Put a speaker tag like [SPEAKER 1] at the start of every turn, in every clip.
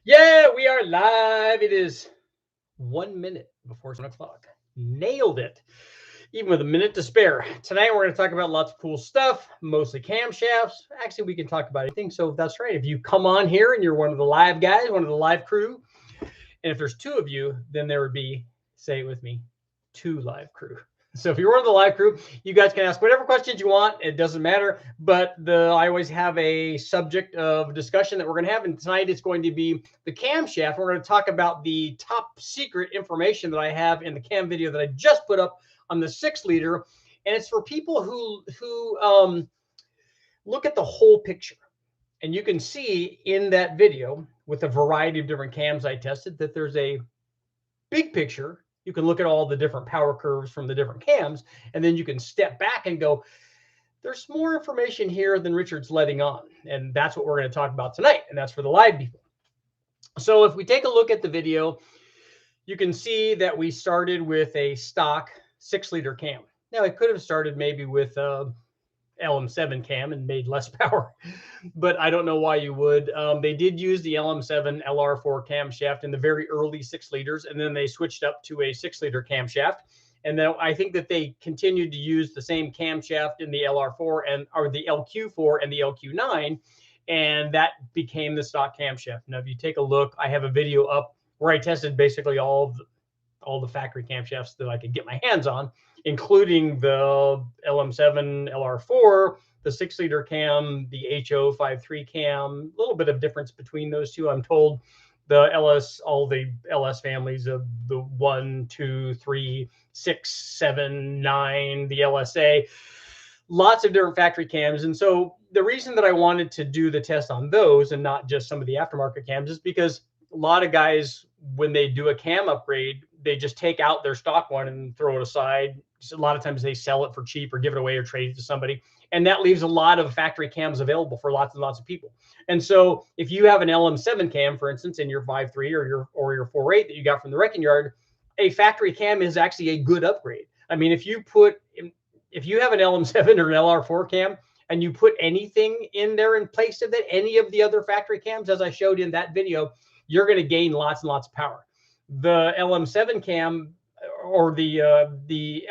[SPEAKER 1] Yeah, we are live. It is 1 minute before 7 o'clock. Nailed it. Even with a minute to spare. Tonight, we're going to talk about lots of cool stuff, mostly camshafts. Actually, we can talk about anything. So that's right. If you come on here and you're one of the live guys, one of the live crew, and if there's two of you, then there would be, say it with me, two live crew. So if you're one of the live crew, you guys can ask whatever questions you want. It doesn't matter. But I always have a subject of discussion that we're going to have. And tonight it's going to be the camshaft. We're going to talk about the top secret information that I have in the cam video that I just put up on the 6-liter. And it's for people who look at the whole picture. And you can see in that video with a variety of different cams I tested that there's a big picture. You can look at all the different power curves from the different cams, and then you can step back and go, there's more information here than Richard's letting on. And that's what we're going to talk about tonight. And that's for the live people. So if we take a look at the video, you can see that we started with a stock 6-liter cam. Now, I could have started maybe with LM7 cam and made less power, but I don't know why you would. They did use the LM7 LR4 camshaft in the very early 6-liters, and then they switched up to a 6-liter camshaft. And then I think that they continued to use the same camshaft in the LR4 or the LQ4 and the LQ9, and that became the stock camshaft. Now, if you take a look, I have a video up where I tested basically all the factory camshafts that I could get my hands on, including the LM7 LR4, the 6-liter cam, the HO53 cam, a little bit of difference between those two. I'm told all the LS families of the 1, 2, 3, 6, 7, 9, the LSA, lots of different factory cams. And so the reason that I wanted to do the test on those and not just some of the aftermarket cams is because a lot of guys, when they do a cam upgrade, they just take out their stock one and throw it aside. So a lot of times they sell it for cheap or give it away or trade it to somebody. And that leaves a lot of factory cams available for lots and lots of people. And so if you have an LM7 cam, for instance, in your 5.3 or your 4.8 that you got from the wrecking yard, a factory cam is actually a good upgrade. I mean, if you have an LM7 or an LR4 cam and you put anything in there in place of it, any of the other factory cams, as I showed in that video, you're going to gain lots and lots of power. The LM7 cam or the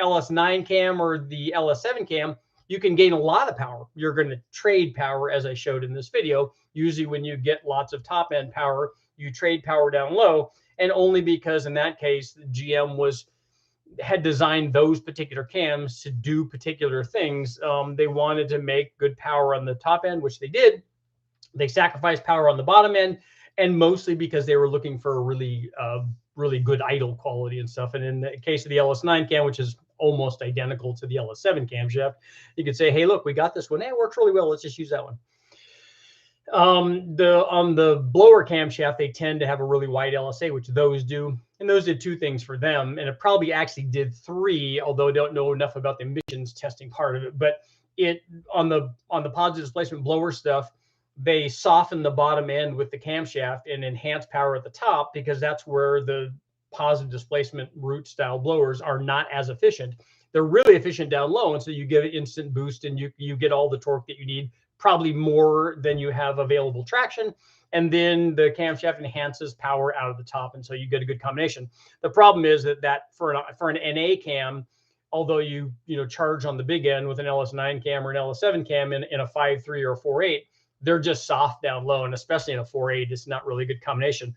[SPEAKER 1] LS9 cam or the LS7 cam, you can gain a lot of power. You're going to trade power, as I showed in this video. Usually when you get lots of top end power, you trade power down low. And only because in that case, GM had designed those particular cams to do particular things. They wanted to make good power on the top end, which they did. They sacrificed power on the bottom end, and mostly because they were looking for a really good idle quality and stuff. And in the case of the LS9 cam, which is almost identical to the LS7 camshaft, you could say, hey, look, we got this one. It works really well. Let's just use that one. On the blower camshaft, they tend to have a really wide LSA, which those do. And those did two things for them. And it probably actually did three, although I don't know enough about the emissions testing part of it. But on the positive displacement blower stuff, they soften the bottom end with the camshaft and enhance power at the top, because that's where the positive displacement root style blowers are not as efficient. They're really efficient down low, and so you get an instant boost and you get all the torque that you need, probably more than you have available traction. And then the camshaft enhances power out of the top, and so you get a good combination. The problem is that for an NA cam, although you charge on the big end with an LS9 cam or an LS7 cam in a 5.3 or a 4.8, they're just soft down low, and especially in a 4.8, it's not really a good combination.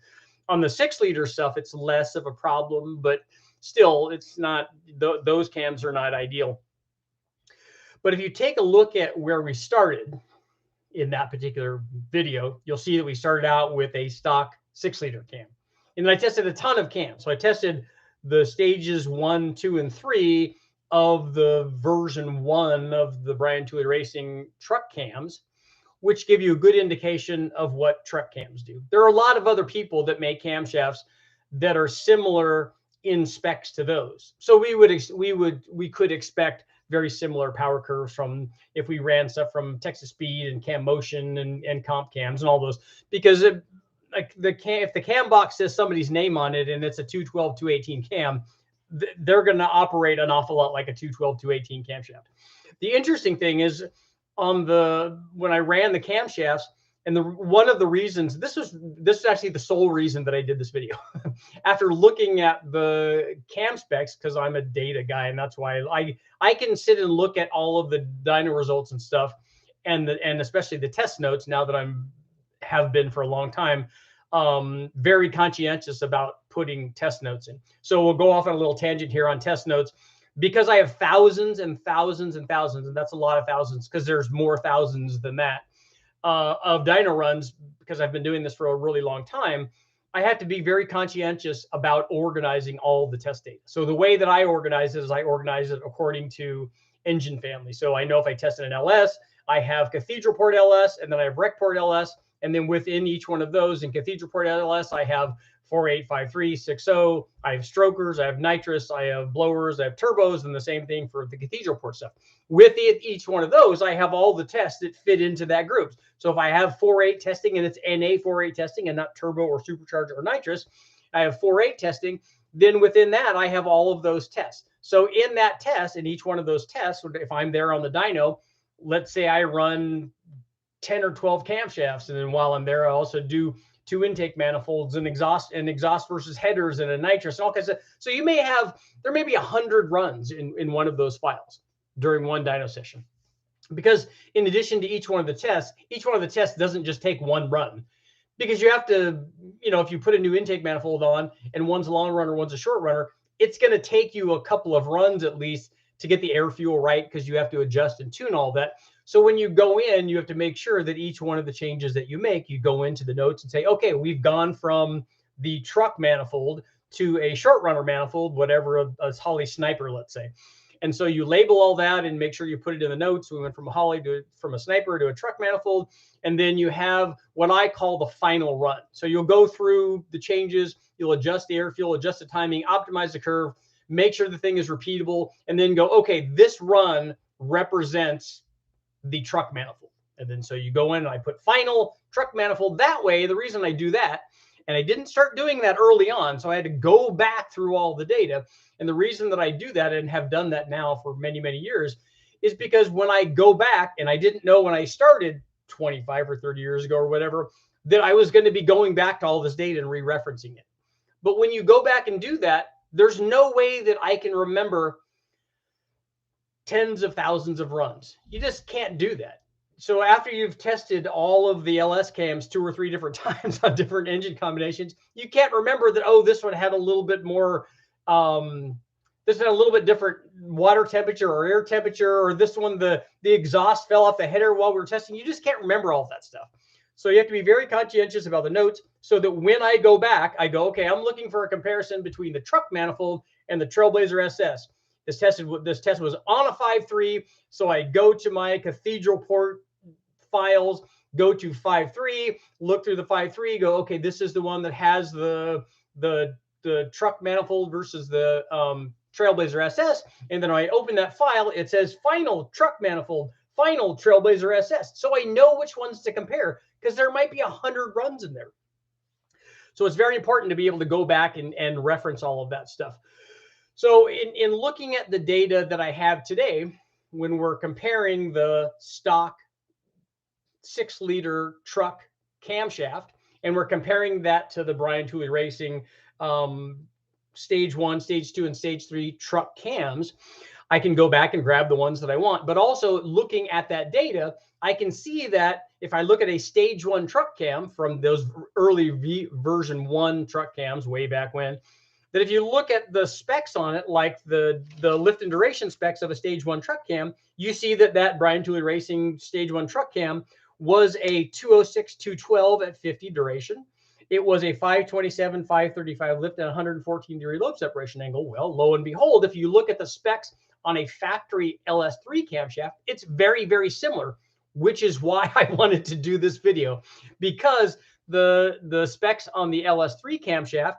[SPEAKER 1] On the 6-liter stuff, it's less of a problem, but still, it's not. Those cams are not ideal. But if you take a look at where we started in that particular video, you'll see that we started out with a stock 6-liter cam. And I tested a ton of cams. So I tested the stages 1, 2, and 3 of the version 1 of the Brian Tooley Racing truck cams, which give you a good indication of what truck cams do. There are a lot of other people that make camshafts that are similar in specs to those. So we could expect very similar power curves from if we ran stuff from Texas Speed and Cam Motion and Comp Cams and all those, because if the cam box says somebody's name on it and it's a 212, 218 cam, they're going to operate an awful lot like a 212, 218 camshaft. The interesting thing is when I ran the camshafts, And one of the reasons, this is actually the sole reason that I did this video. After looking at the cam specs, because I'm a data guy, and that's why I can sit and look at all of the dyno results and stuff, and especially the test notes, now that have been for a long time, very conscientious about putting test notes in. So we'll go off on a little tangent here on test notes, because I have thousands and thousands and thousands, and that's a lot of thousands, because there's more thousands than that, of dyno runs, because I've been doing this for a really long time. I have to be very conscientious about organizing all of the test data. So the way that I organize it is I organize it according to engine family. So I know if I tested an LS, I have cathedral port LS, and then I have rec port LS. And then within each one of those, in cathedral port LS, I have 48, 53, 60. I have strokers, I have nitrous, I have blowers, I have turbos, and the same thing for the cathedral port stuff. With each one of those, I have all the tests that fit into that group. So if I have 4.8 testing and it's NA 4.8 testing and not turbo or supercharger or nitrous, I have 4.8 testing. Then within that, I have all of those tests. So in that test, in each one of those tests, if I'm there on the dyno, let's say I run 10 or 12 camshafts, and then while I'm there, I also do 2 intake manifolds and exhaust versus headers and a nitrous and all kinds of. So there may be 100 runs in one of those files during one dyno session, because in addition to each one of the tests doesn't just take one run, because you have to, if you put a new intake manifold on and one's a long runner, one's a short runner, it's going to take you a couple of runs at least to get the air fuel right, because you have to adjust and tune all that. So when you go in, you have to make sure that each one of the changes that you make, you go into the notes and say, okay, we've gone from the truck manifold to a short runner manifold, whatever, a Holly Sniper, let's say. And so you label all that and make sure you put it in the notes. We went from a Holly from a Sniper to a truck manifold. And then you have what I call the final run. So you'll go through the changes, you'll adjust the air fuel, adjust the timing, optimize the curve, make sure the thing is repeatable, and then go, okay, this run represents the truck manifold. And then so you go in and I put final truck manifold. That way, the reason I do that, and I didn't start doing that early on, so I had to go back through all the data. And the reason that I do that and have done that now for many, many years is because when I go back, and I didn't know when I started 25 or 30 years ago or whatever, that I was going to be going back to all this data and re-referencing it. But when you go back and do that, there's no way that I can remember tens of thousands of runs. You just can't do that. So after you've tested all of the LS cams 2 or 3 different times on different engine combinations, you can't remember that, oh, this one had a little bit more, this had a little bit different water temperature or air temperature, or this one, the exhaust fell off the header while we were testing. You just can't remember all of that stuff. So you have to be very conscientious about the notes, so that when I go back, I go, okay, I'm looking for a comparison between the truck manifold and the Trailblazer SS. This test was on a 5.3, so I go to my cathedral port files, go to 5.3, look through the 5.3, go, okay, this is the one that has the truck manifold versus the Trailblazer SS, and then I open that file, it says final truck manifold, final Trailblazer SS. So I know which ones to compare, because there might be 100 runs in there. So it's very important to be able to go back and reference all of that stuff. So in looking at the data that I have today, when we're comparing the stock 6-liter truck camshaft, and we're comparing that to the Brian Tooley Racing stage 1, stage 2, and stage 3 truck cams, I can go back and grab the ones that I want. But also looking at that data, I can see that if I look at a stage 1 truck cam from those early version 1 truck cams way back when, that if you look at the specs on it, like the lift and duration specs of a stage 1 truck cam, you see that Brian Tooley Racing stage 1 truck cam was a 206, 212 at 50 duration. It was a 527, 535 lift at 114 degree lobe separation angle. Well, lo and behold, if you look at the specs on a factory Ls3 camshaft, it's very, very similar, which is why I wanted to do this video, because the specs on the Ls3 camshaft,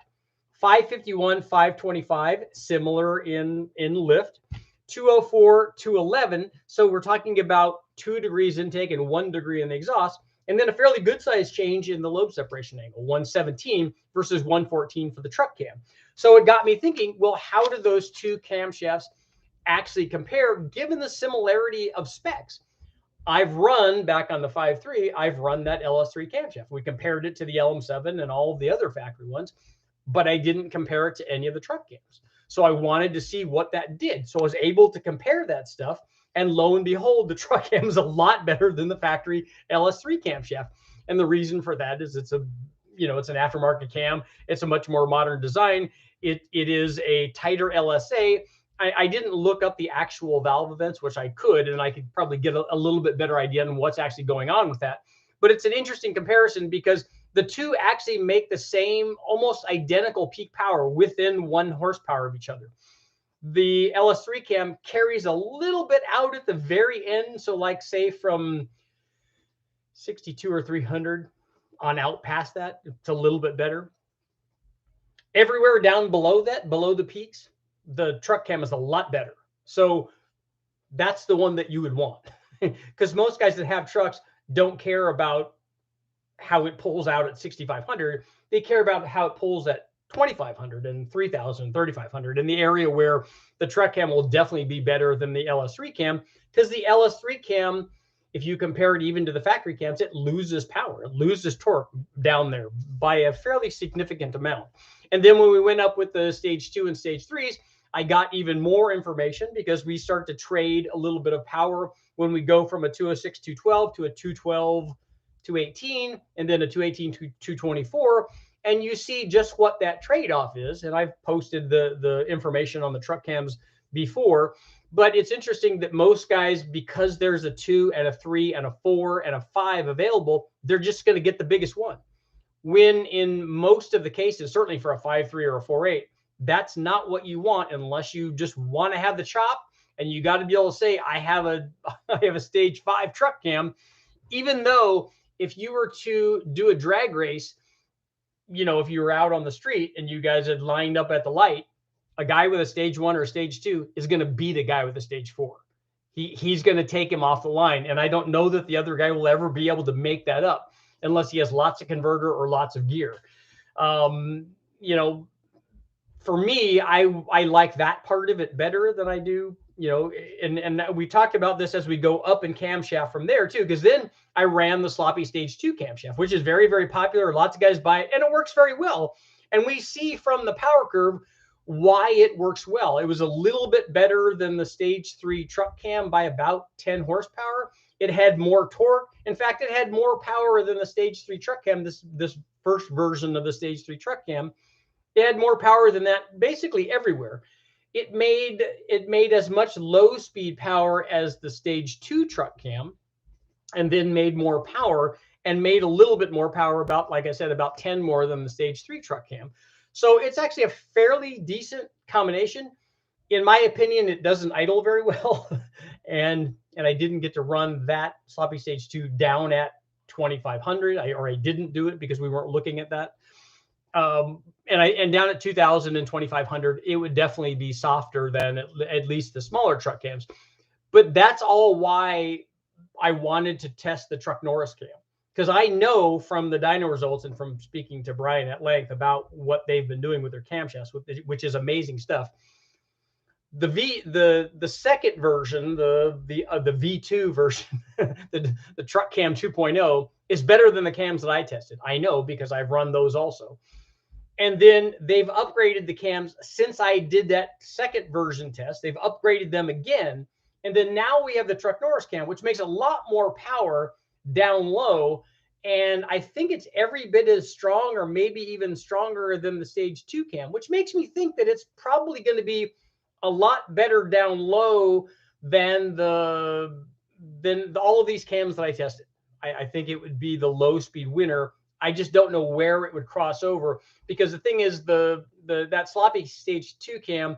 [SPEAKER 1] 551, 525, similar in lift, 204, 211. So we're talking about 2 degrees intake and 1 degree in the exhaust, and then a fairly good size change in the lobe separation angle, 117 versus 114 for the truck cam. So it got me thinking, well, how do those 2 camshafts actually compare given the similarity of specs? I've run back on the 5.3, I've run that LS3 camshaft. We compared it to the LM7 and all of the other factory ones, but I didn't compare it to any of the truck cams. So I wanted to see what that did. So I was able to compare that stuff. And lo and behold, the truck cam is a lot better than the factory LS3 camshaft. And the reason for that is it's an aftermarket cam. It's a much more modern design. It is a tighter LSA. I didn't look up the actual valve events, which I could, and I could probably get a little bit better idea on what's actually going on with that. But it's an interesting comparison because the two actually make the same, almost identical peak power within 1 horsepower of each other. The LS3 cam carries a little bit out at the very end. So like say from 62 or 300 on out past that, it's a little bit better. Everywhere down below that, below the peaks, the truck cam is a lot better. So that's the one that you would want because most guys that have trucks don't care about how it pulls out at 6,500. They care about how it pulls at 2,500 and 3,000, 3,500 in the area where the truck cam will definitely be better than the LS3 cam, because the LS3 cam, if you compare it even to the factory cams, it loses power. It loses torque down there by a fairly significant amount. And then when we went up with the stage 2 and stage 3s, I got even more information because we start to trade a little bit of power when we go from a 206, 212 to a 212, 218, and then a 218 to 224. And you see just what that trade-off is. And I've posted the information on the truck cams before. But it's interesting that most guys, because there's a 2 and a 3 and a 4 and a 5 available, they're just going to get the biggest one. When in most of the cases, certainly for a 5.3 or a 4.8, that's not what you want unless you just want to have the chop. And you got to be able to say, I have a stage 5 truck cam, even though if you were to do a drag race, if you were out on the street and you guys had lined up at the light, a guy with a stage 1 or a stage 2 is going to beat a guy with a stage 4. He's going to take him off the line. And I don't know that the other guy will ever be able to make that up unless he has lots of converter or lots of gear. For me, I like that part of it better than I do, and we talked about this as we go up in camshaft from there too, because then I ran the sloppy stage 2 camshaft, which is very, very popular. Lots of guys buy it and it works very well. And we see from the power curve why it works well. It was a little bit better than the stage 3 truck cam by about 10 horsepower. It had more torque. In fact, it had more power than the stage 3 truck cam. This first version of the stage 3 truck cam, it had more power than that basically everywhere. It made as much low speed power as the stage 2 truck cam, and then made more power and made a little bit more power, about, like I said, about 10 more than the stage 3 truck cam. So it's actually a fairly decent combination. In my opinion, it doesn't idle very well. and I didn't get to run that sloppy stage 2 down at 2,500. I didn't do it because we weren't looking at that. And down at 2,000 and 2,500, it would definitely be softer than at least the smaller truck cams. But that's all why I wanted to test the Truck Norris cam, because I know from the dyno results and from speaking to Brian at length about what they've been doing with their camshafts, which is amazing stuff. The second version, the V2 version, the Truck Cam 2.0 is better than the cams that I tested. I know because I've run those also. And then they've upgraded the cams since I did that second version test. They've upgraded them again. And then now we have the Truck Norris cam, which makes a lot more power down low. And I think it's every bit as strong or maybe even stronger than the stage 2 cam, which makes me think that it's probably going to be a lot better down low than all of these cams that I tested. I think it would be the low speed winner. I just don't know where it would cross over, because the thing is that sloppy stage 2 cam,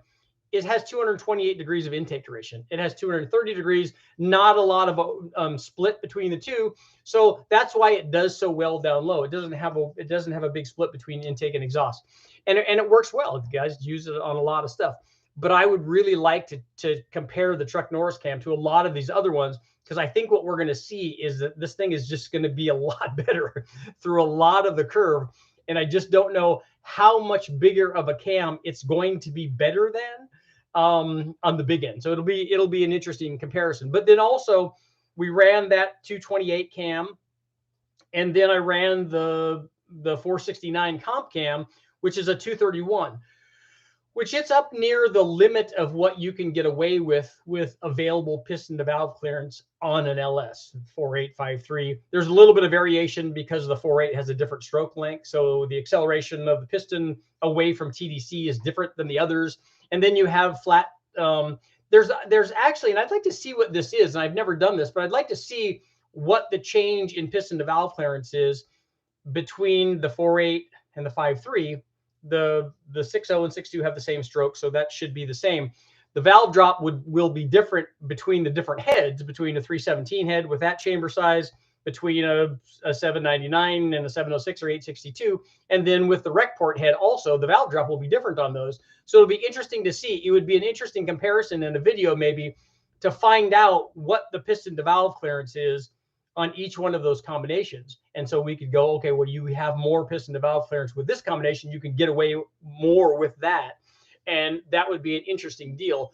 [SPEAKER 1] it has 228 degrees of intake duration. It has 230 degrees, not a lot of split between the two. So that's why it does so well down low. It doesn't have a big split between intake and exhaust, and it works well. You guys use it on a lot of stuff. But I would really like to compare the Truck Norris cam to a lot of these other ones, because I think what we're going to see is that this thing is just going to be a lot better through a lot of the curve. And I just don't know how much bigger of a cam it's going to be better than on the big end. So it'll be an interesting comparison. But then also we ran that 228 cam, and then I ran the 469 comp cam, which is a 231, which it's up near the limit of what you can get away with available piston to valve clearance on an LS 4853. There's a little bit of variation because the 48 has a different stroke length. So the acceleration of the piston away from TDC is different than the others. And then you have flat, there's actually, and I'd like to see what this is, and I've never done this, but I'd like to see what the change in piston to valve clearance is between the 4.8 and the 5.3. The 6.0 and 6.2 have the same stroke, so that should be the same. The valve drop will be different between the different heads, between a 317 head with that chamber size, between a 799 and a 706 or 862, and then with the rec port head also, the valve drop will be different on those. So it'll be interesting to see. It would be an interesting comparison in a video maybe to find out what the piston to valve clearance is on each one of those combinations. And so we could go, okay, well, you have more piston to valve clearance with this combination, you can get away more with that. And that would be an interesting deal.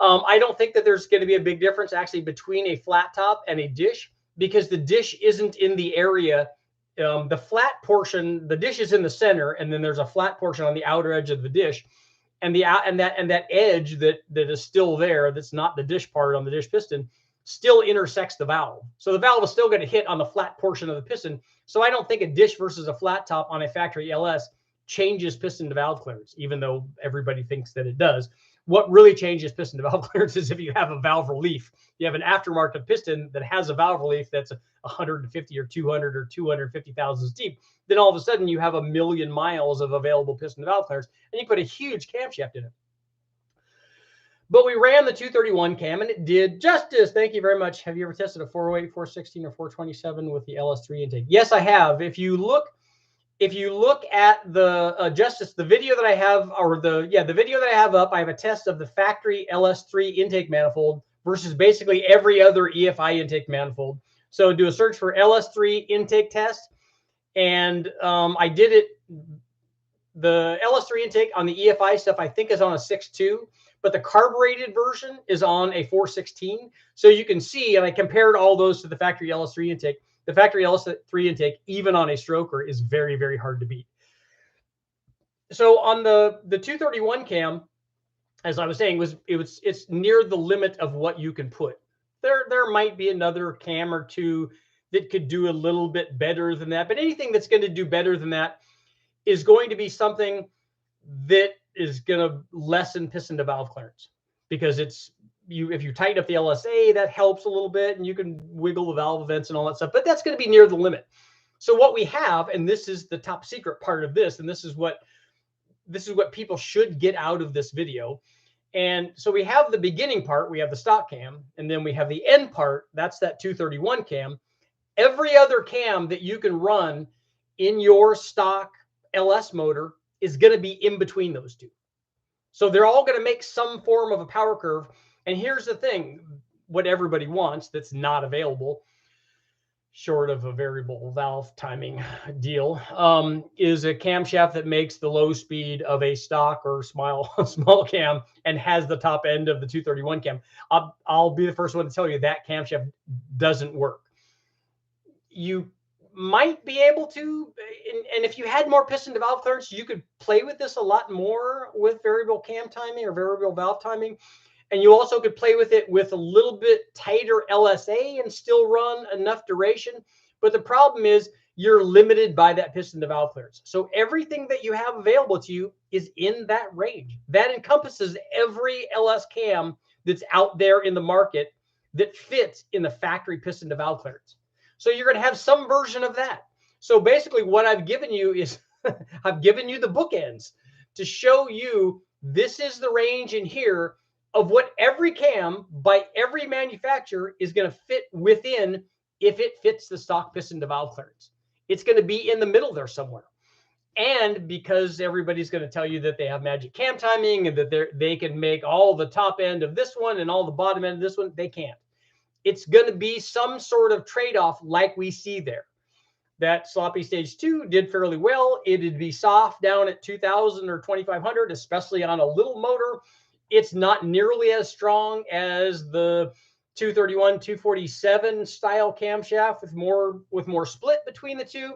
[SPEAKER 1] I don't think that there's going to be a big difference actually between a flat top and a dish, because the dish isn't in the area. The flat portion, the dish is in the center, and then there's a flat portion on the outer edge of the dish. And that edge that is still there, that's not the dish part on the dish piston, still intersects the valve. So the valve is still going to hit on the flat portion of the piston. So I don't think a dish versus a flat top on a factory LS changes piston to valve clearance, even though everybody thinks that it does. What really changes piston to valve clearance is if you have a valve relief. You have an aftermarket piston that has a valve relief that's 150 or 200 or 250 thousandths deep. Then all of a sudden you have 1,000,000 miles of available piston to valve clearance, and you put a huge camshaft in it. But we ran the 231 cam and it did justice. Thank you very much. Have you ever tested a 408, 416, or 427 with the Ls3 intake? Yes, I have. If you look at the justice, the video that I have, or the video that I have up, I have a test of the factory Ls3 intake manifold versus basically every other EFI intake manifold. So do a search for Ls3 intake test, and I did it. The Ls3 intake on the EFI stuff I think is on a 6.2. But the carbureted version is on a 416. So you can see, and I compared all those to the factory Ls3 intake. The factory Ls3 intake, even on a stroker, is very, very hard to beat. So on the 231 cam, as I was saying, it's near the limit of what you can put. There might be another cam or two that could do a little bit better than that. But anything that's going to do better than that is going to be something that is going to lessen piston to valve clearance, because if you tighten up the LSA, that helps a little bit, and you can wiggle the valve vents and all that stuff, but that's going to be near the limit. So what we have, and this is the top secret part of this, and this is what people should get out of this video. And so we have the beginning part, we have the stock cam, and then we have the end part, that's that 231 cam. Every other cam that you can run in your stock LS motor is going to be in between those two. So they're all going to make some form of a power curve. And here's the thing, what everybody wants that's not available, short of a variable valve timing deal, is a camshaft that makes the low speed of a stock or small cam and has the top end of the 231 cam. I'll be the first one to tell you that camshaft doesn't work. You might be able to, and if you had more piston to valve clearance, you could play with this a lot more with variable cam timing or variable valve timing. And you also could play with it with a little bit tighter LSA and still run enough duration. But the problem is you're limited by that piston to valve clearance. So everything that you have available to you is in that range. That encompasses every LS cam that's out there in the market that fits in the factory piston to valve clearance. So you're going to have some version of that. So basically what I've given you is I've given you the bookends to show you this is the range in here of what every cam by every manufacturer is going to fit within if it fits the stock piston to valve clearance. It's going to be in the middle there somewhere. And because everybody's going to tell you that they have magic cam timing and that they can make all the top end of this one and all the bottom end of this one, they can't. It's going to be some sort of trade-off like we see there. That sloppy stage 2 did fairly well. It'd be soft down at 2,000 or 2,500, especially on a little motor. It's not nearly as strong as the 231, 247 style camshaft with more split between the two,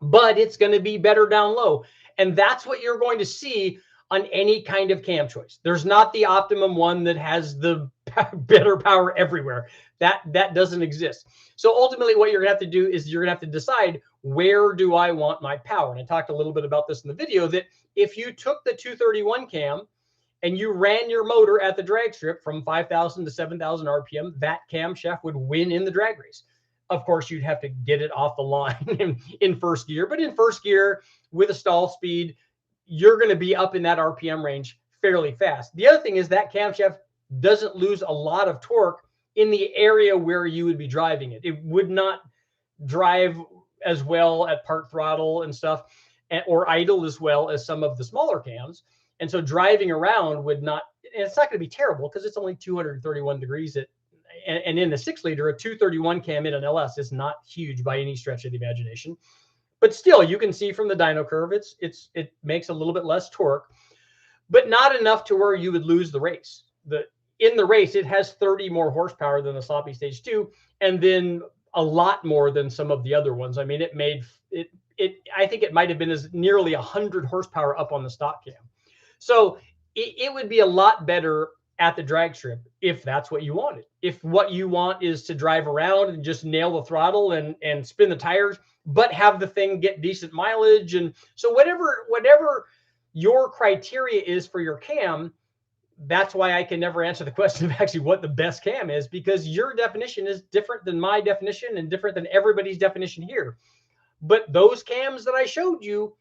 [SPEAKER 1] but it's going to be better down low. And that's what you're going to see on any kind of cam choice. There's not the optimum one that has the better power everywhere. That doesn't exist. So ultimately what you're going to have to do is you're going to have to decide, where do I want my power? And I talked a little bit about this in the video, that if you took the 231 cam and you ran your motor at the drag strip from 5,000 to 7,000 RPM, that camshaft would win in the drag race. Of course, you'd have to get it off the line in first gear, but in first gear with a stall speed, you're going to be up in that RPM range fairly fast. The other thing is that camshaft doesn't lose a lot of torque in the area where you would be driving it. It would not drive as well at part throttle and stuff, or idle as well as some of the smaller cams. And so driving around would not, and it's not going to be terrible because it's only 231 degrees and in the 6-liter, a 231 cam in an LS is not huge by any stretch of the imagination. But still, you can see from the dyno curve, it makes a little bit less torque, but not enough to where you would lose the race. In the race, it has 30 more horsepower than the sloppy stage 2, and then a lot more than some of the other ones. I mean, I think it might have been as nearly 100 horsepower up on the stock cam. So it would be a lot better at the drag strip if that's what you wanted. If what you want is to drive around and just nail the throttle and spin the tires, but have the thing get decent mileage. And so whatever your criteria is for your cam, that's why I can never answer the question of actually what the best cam is, because your definition is different than my definition and different than everybody's definition here. But those cams that I showed you,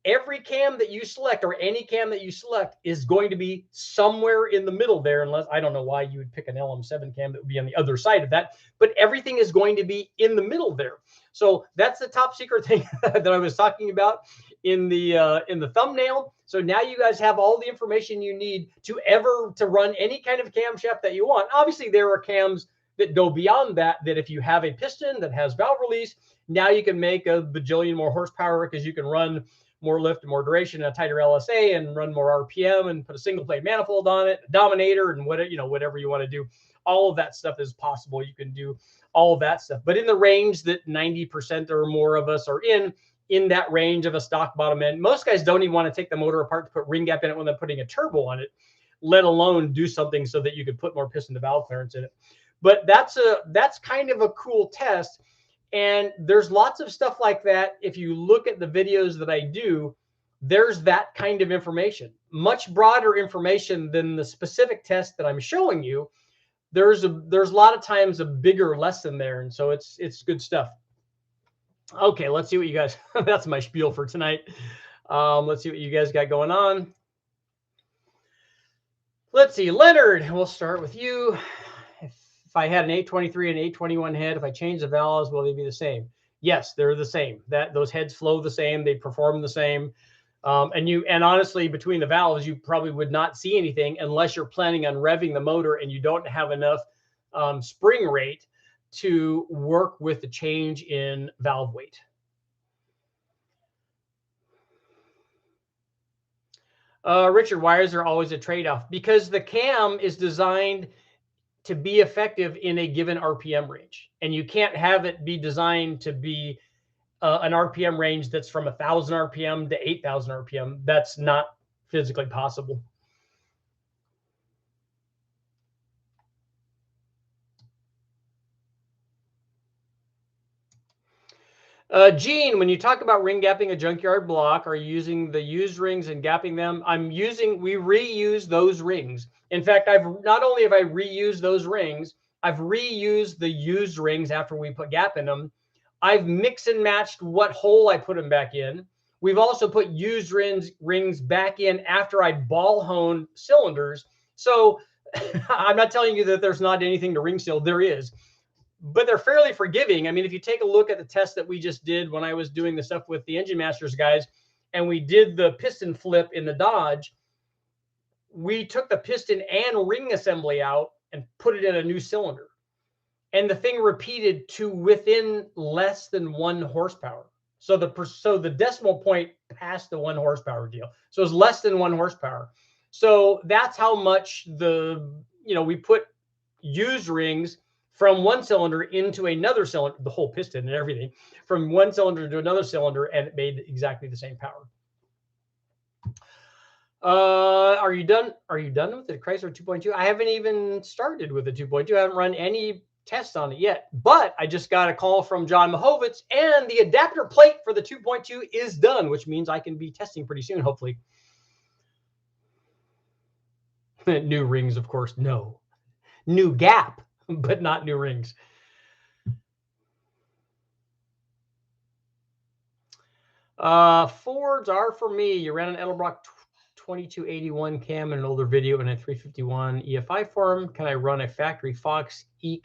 [SPEAKER 1] every cam that you select, or any cam that you select, is going to be somewhere in the middle there, unless, I don't know why you would pick an LM7 cam that would be on the other side of that, but everything is going to be in the middle there. So that's the top secret thing that I was talking about in the thumbnail. So now you guys have all the information you need to run any kind of camshaft that you want. Obviously, there are cams that go beyond that if you have a piston that has valve release, now you can make a bajillion more horsepower because you can run more lift and more duration and a tighter LSA and run more RPM and put a single plate manifold on it, a dominator, and whatever you want to do. All of that stuff is possible. You can do all of that stuff. But in the range that 90% or more of us are in that range of a stock bottom end, most guys don't even want to take the motor apart to put ring gap in it when they're putting a turbo on it, let alone do something so that you could put more piston to valve clearance in it. But that's kind of a cool test. And there's lots of stuff like that. If you look at the videos that I do, there's that kind of information, much broader information than the specific test that I'm showing you. There's a lot of times a bigger lesson there. And so it's good stuff. Okay, let's see what you guys, that's my spiel for tonight. Let's see what you guys got going on. Let's see, Leonard, we'll start with you. If I had an 823 and 821 head, if I change the valves, will they be the same? Yes, they're the same. Those heads flow the same. They perform the same. And honestly, between the valves, you probably would not see anything unless you're planning on revving the motor and you don't have enough spring rate to work with the change in valve weight. Richard, why is there always a trade-off? Because the cam is designed to be effective in a given RPM range. And you can't have it be designed to be an RPM range that's from 1,000 RPM to 8,000 RPM. That's not physically possible. Gene, when you talk about ring gapping a junkyard block, are you using the used rings and gapping them? We reuse those rings. In fact, not only have I reused those rings, I've reused the used rings after we put gap in them. I've mix and matched what hole I put them back in. We've also put used rings back in after I ball honed cylinders. So I'm not telling you that there's not anything to ring seal. There is. But they're fairly forgiving. I mean, if you take a look at the test that we just did when I was doing the stuff with the Engine Masters guys, and we did the piston flip in the Dodge, we took the piston and ring assembly out and put it in a new cylinder. And the thing repeated to within less than 1 horsepower. So the decimal point passed the 1 horsepower deal. So it was less than 1 horsepower. So that's how much we put, used rings from one cylinder into another cylinder, the whole piston and everything, from one cylinder to another cylinder, and it made exactly the same power. Are you done? Are you done with the Chrysler 2.2? I haven't even started with the 2.2. I haven't run any tests on it yet, but I just got a call from John Mahovitz, and the adapter plate for the 2.2 is done, which means I can be testing pretty soon, hopefully. New rings, of course. No. New gap, but not new rings. Fords are for me. You ran an Edelbrock 2281 cam in an older video and a 351 EFI form. Can I run a factory Fox EEC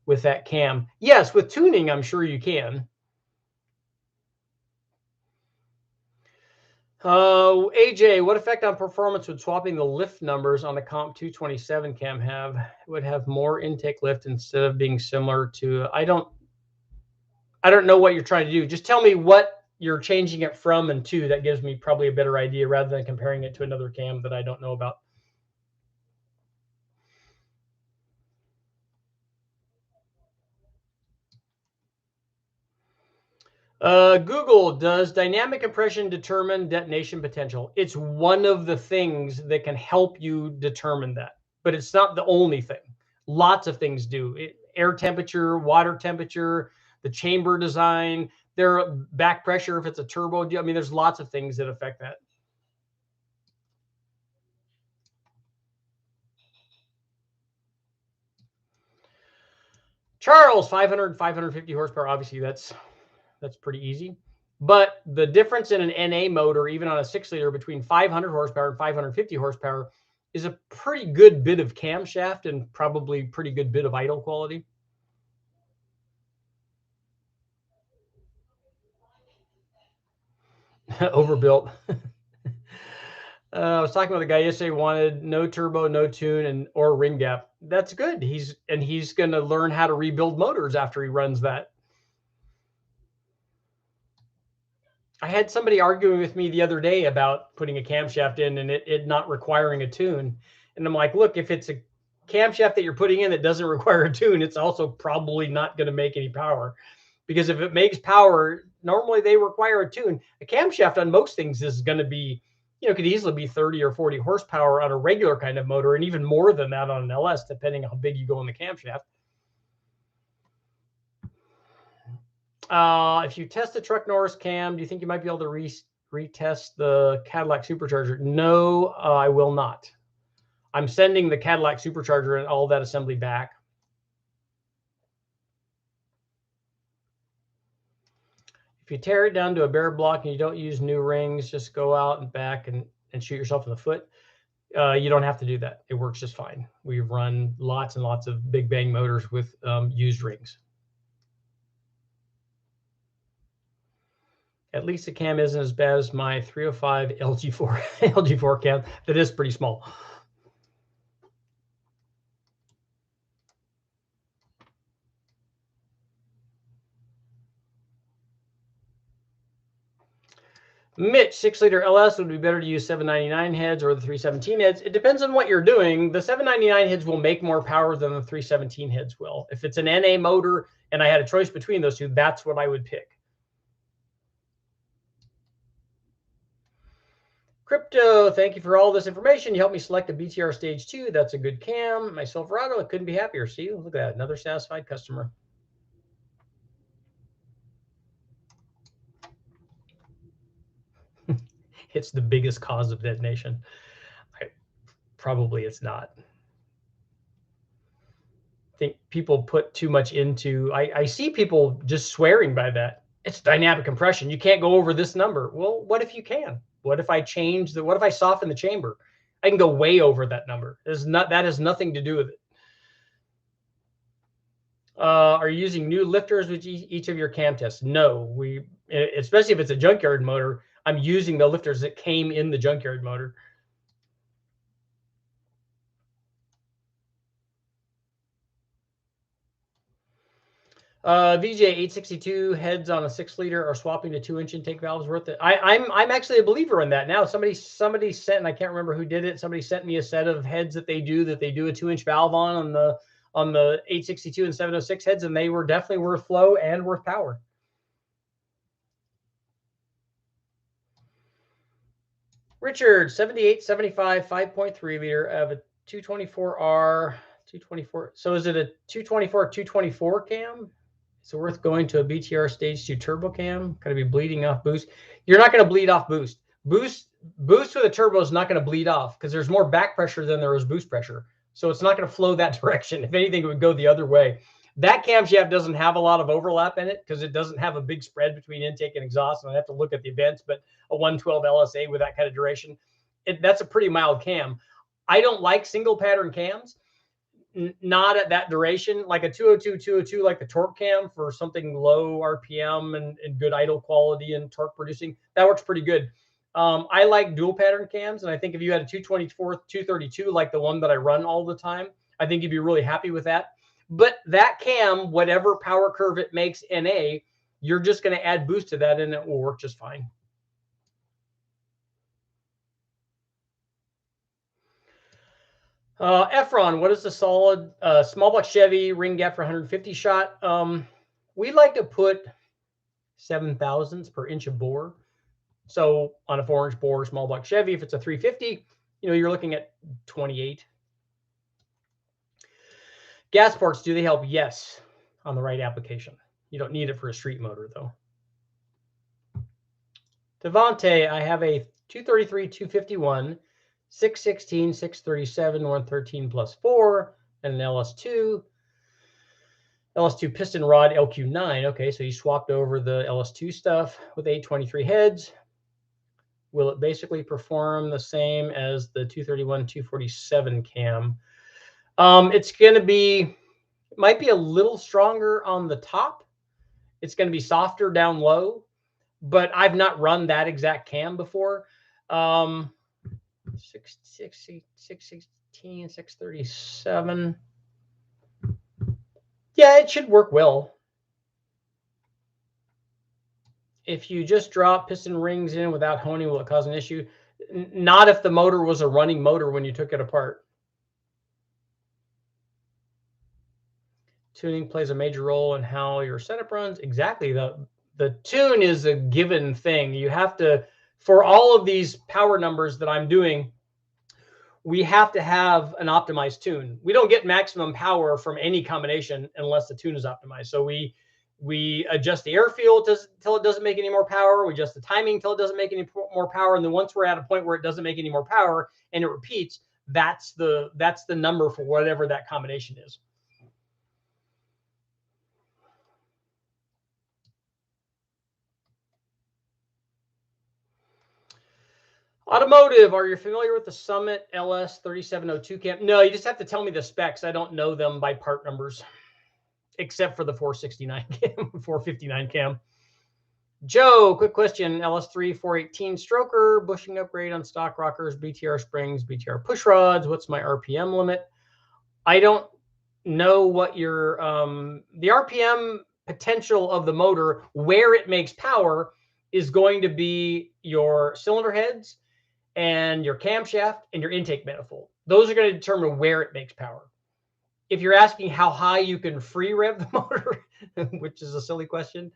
[SPEAKER 1] with that cam? Yes, with tuning, I'm sure you can. AJ, what effect on performance would swapping the lift numbers on the Comp 227 cam have? It would have more intake lift instead of being similar to, I don't know what you're trying to do. Just tell me what you're changing it from and to. That gives me probably a better idea rather than comparing it to another cam that I don't know about. Google, does dynamic compression determine detonation potential? It's one of the things that can help you determine that, but it's not the only thing. Lots of things do. Air temperature, water temperature, the chamber design, their back pressure, if it's a turbo. I mean, there's lots of things that affect that. Charles, 500, 550 horsepower. Obviously, that's pretty easy. But the difference in an NA motor, even on a 6-liter, between 500 horsepower and 550 horsepower is a pretty good bit of camshaft and probably pretty good bit of idle quality. Overbuilt. I was talking with a guy yesterday, wanted no turbo, no tune, or ring gap. That's good. He's going to learn how to rebuild motors after he runs that. I had somebody arguing with me the other day about putting a camshaft in and it not requiring a tune. And I'm like, look, if it's a camshaft that you're putting in that doesn't require a tune, it's also probably not going to make any power. Because if it makes power, normally they require a tune. A camshaft on most things is going to be, could easily be 30 or 40 horsepower on a regular kind of motor, and even more than that on an LS, depending on how big you go in the camshaft. If you test the truck Norris cam, do you think you might be able to retest the Cadillac supercharger? No, I will not. I'm sending the Cadillac supercharger and all that assembly back. If you tear it down to a bare block and you don't use new rings, just go out and back and shoot yourself in the foot. You don't have to do that. It works just fine. We've run lots and lots of big bang motors with used rings. At least the cam isn't as bad as my 305 LG4 cam. That is pretty small. Mitch, 6-liter LS, would be better to use 799 heads or the 317 heads. It depends on what you're doing. The 799 heads will make more power than the 317 heads will. If it's an NA motor and I had a choice between those two, that's what I would pick. Crypto, thank you for all this information. You helped me select a BTR Stage 2. That's a good cam. My Silverado, I couldn't be happier. See, look at that. Another satisfied customer. It's the biggest cause of detonation. Probably it's not. I think people put too much into, I see people just swearing by that. It's dynamic compression. You can't go over this number. Well, what if you can? What if I change what if I soften the chamber? I can go way over that number. That has nothing to do with it. Are you using new lifters with each of your cam tests? No, especially if it's a junkyard motor, I'm using the lifters that came in the junkyard motor. VJ 862 heads on a 6-liter are swapping to 2-inch intake valves worth it. I'm actually a believer in that now. Somebody sent, and I can't remember who did it. Somebody sent me a set of heads that they do a 2-inch valve on the on the 862 and 706 heads, and they were definitely worth flow and worth power. Richard, 7875, 5.3 liter of a 224R, 224. So is it a 224, 224 cam? Is it worth going to a BTR stage 2 turbo cam? Going to be bleeding off boost? You're not going to bleed off boost. Boost with a turbo is not going to bleed off because there's more back pressure than there is boost pressure. So it's not going to flow that direction. If anything, it would go the other way. That camshaft doesn't have a lot of overlap in it because it doesn't have a big spread between intake and exhaust. And I have to look at the events, but a 112 LSA with that kind of duration, that's a pretty mild cam. I don't like single pattern cams, not at that duration, like a 202, like the torque cam for something low RPM and good idle quality and torque producing. That works pretty good. I like dual pattern cams. And I think if you had a 224, 232, like the one that I run all the time, I think you'd be really happy with that. But that cam, whatever power curve it makes NA, you're just going to add boost to that and it will work just fine. Efron, what is the solid small block Chevy ring gap for 150 shot? We like to put 7/1000ths per inch of bore. So on a 4-inch bore small block Chevy, if it's a 350, you're looking at 28. Gas ports, do they help? Yes, on the right application. You don't need it for a street motor, though. Devante, I have a 233, 251, 616, 637, 113 plus 4, and an LS2 piston rod LQ9. Okay, so you swapped over the LS2 stuff with 823 heads. Will it basically perform the same as the 231, 247 cam? It's going to be, might be a little stronger on the top. It's going to be softer down low, but I've not run that exact cam before. 616, 637. Yeah, it should work well. If you just drop piston rings in without honing, will it cause an issue? Not if the motor was a running motor when you took it apart. Tuning plays a major role in how your setup runs. Exactly. The tune is a given thing. You have to, for all of these power numbers that I'm doing, we have to have an optimized tune. We don't get maximum power from any combination unless the tune is optimized. So we adjust the airfield until it doesn't make any more power. We adjust the timing until it doesn't make any more power. And then once we're at a point where it doesn't make any more power and it repeats, that's the number for whatever that combination is. Automotive, are you familiar with the Summit LS3702 cam? No, you just have to tell me the specs. I don't know them by part numbers, except for the 469 cam, 459 cam. Joe, quick question. LS3 418 stroker, bushing upgrade on stock rockers, BTR springs, BTR push rods. What's my RPM limit? I don't know what your, the RPM potential of the motor, where it makes power, is going to be your cylinder heads and your camshaft and your intake manifold. Those are going to determine where it makes power. If you're asking how high you can free rev the motor, which is a silly question,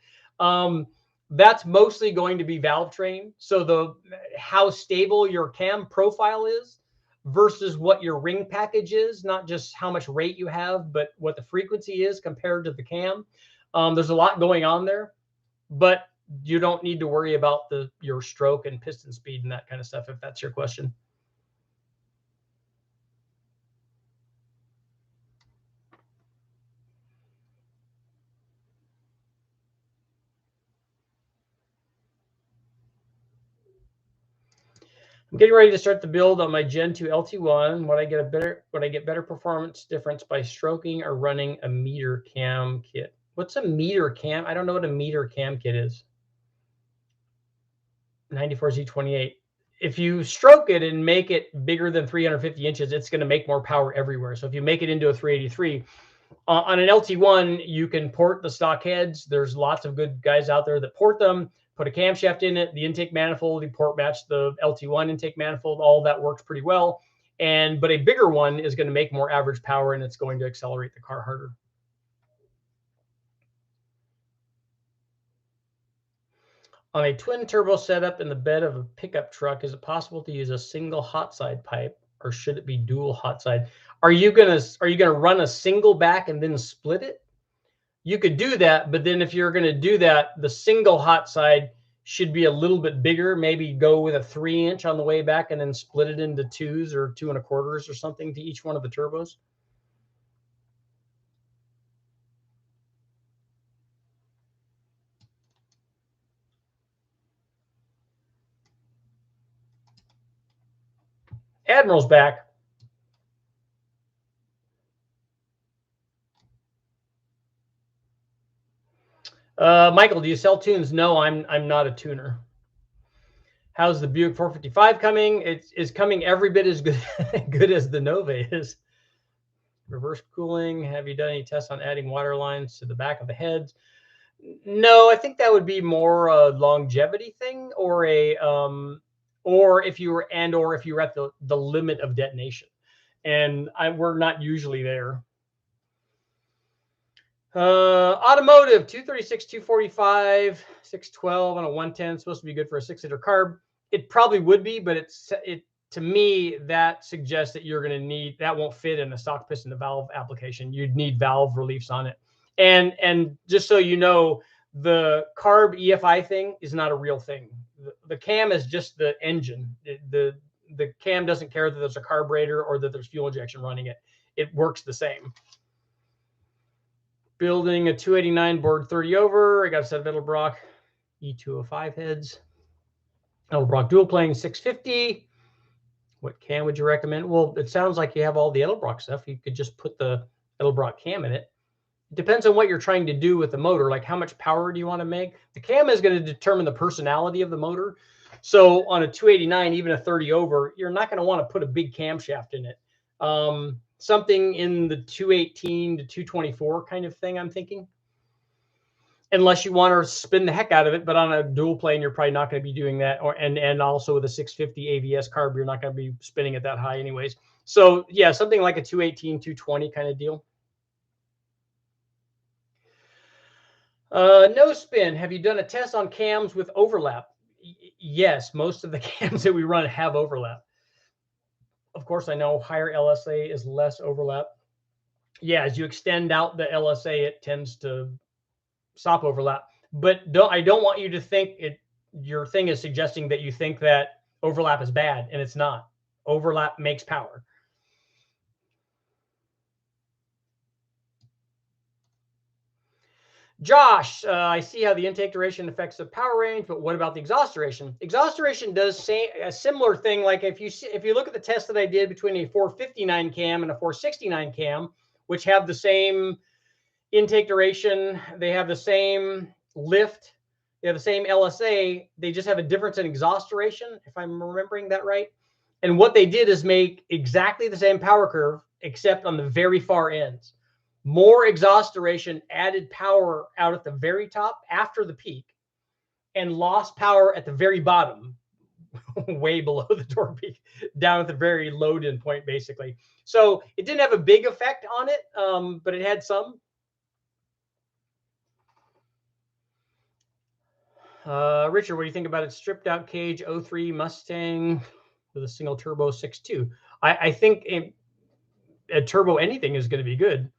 [SPEAKER 1] that's mostly going to be valve train. So how stable your cam profile is versus what your ring package is, not just how much rate you have, but what the frequency is compared to the cam. There's a lot going on there, but you don't need to worry about your stroke and piston speed and that kind of stuff, if that's your question. I'm getting ready to start the build on my Gen 2 LT1. Would I get better performance difference by stroking or running a meter cam kit? What's a meter cam? I don't know what a meter cam kit is. 94Z28. If you stroke it and make it bigger than 350 inches, it's going to make more power everywhere. So if you make it into a 383, on an LT1, you can port the stock heads. There's lots of good guys out there that port them, put a camshaft in it, the intake manifold, you port match the LT1 intake manifold. All that works pretty well. But a bigger one is going to make more average power, and it's going to accelerate the car harder. On a twin turbo setup in the bed of a pickup truck, is it possible to use a single hot side pipe, or should it be dual hot side? Are you gonna run a single back and then split it? You could do that, but then if you're gonna do that, the single hot side should be a little bit bigger. Maybe go with a 3-inch on the way back and then split it into 2s or 2 1/4s or something to each one of the turbos. Admiral's back. Michael, do you sell tunes? No, I'm not a tuner. How's the Buick 455 coming? It's coming every bit as good as the Nova is. Reverse cooling. Have you done any tests on adding water lines to the back of the heads? No, I think that would be more a longevity thing, or if you were at the limit of detonation, and we're not usually there. Automotive 236, 245, 612 on a 110, supposed to be good for a 6-liter carb. It probably would be, but to me, that suggests that you're going to need, that won't fit in a stock piston to valve application. You'd need valve reliefs on it. And just so you know, the carb EFI thing is not a real thing. The cam is just the engine. The cam doesn't care that there's a carburetor or that there's fuel injection running it. It works the same. Building a 289 board 30 over. I got a set of Edelbrock E205 heads. Edelbrock dual plane 650. What cam would you recommend? Well, it sounds like you have all the Edelbrock stuff. You could just put the Edelbrock cam in it. It depends on what you're trying to do with the motor. Like, how much power do you want to make? The cam is going to determine the personality of the motor. So on a 289, even a 30 over, you're not going to want to put a big camshaft in it. Something in the 218 to 224 kind of thing, I'm thinking. Unless you want to spin the heck out of it, but on a dual plane, you're probably not going to be doing that. And also with a 650 AVS carb, you're not going to be spinning it that high anyways. So yeah, something like a 218, 220 kind of deal. No spin. Have you done a test on cams with overlap? Yes, most of the cams that we run have overlap. Of course, I know higher LSA is less overlap. Yeah, as you extend out the LSA, it tends to stop overlap. But I don't want you to think your thing is suggesting that you think that overlap is bad, and it's not. Overlap makes power. Josh, I see how the intake duration affects the power range, but what about the exhaust duration? Exhaust duration does say a similar thing. Like if you look at the test that I did between a 459 cam and a 469 cam, which have the same intake duration, they have the same lift, they have the same LSA, they just have a difference in exhaust duration, if I'm remembering that right. And what they did is make exactly the same power curve, except on the very far ends. More exhaust duration added power out at the very top after the peak, and lost power at the very bottom, way below the torque peak, down at the very load in point, basically. So it didn't have a big effect on it, but it had some. Richard, what do you think about its stripped out cage 03 Mustang with a single turbo 6.2? I think a turbo anything is going to be good.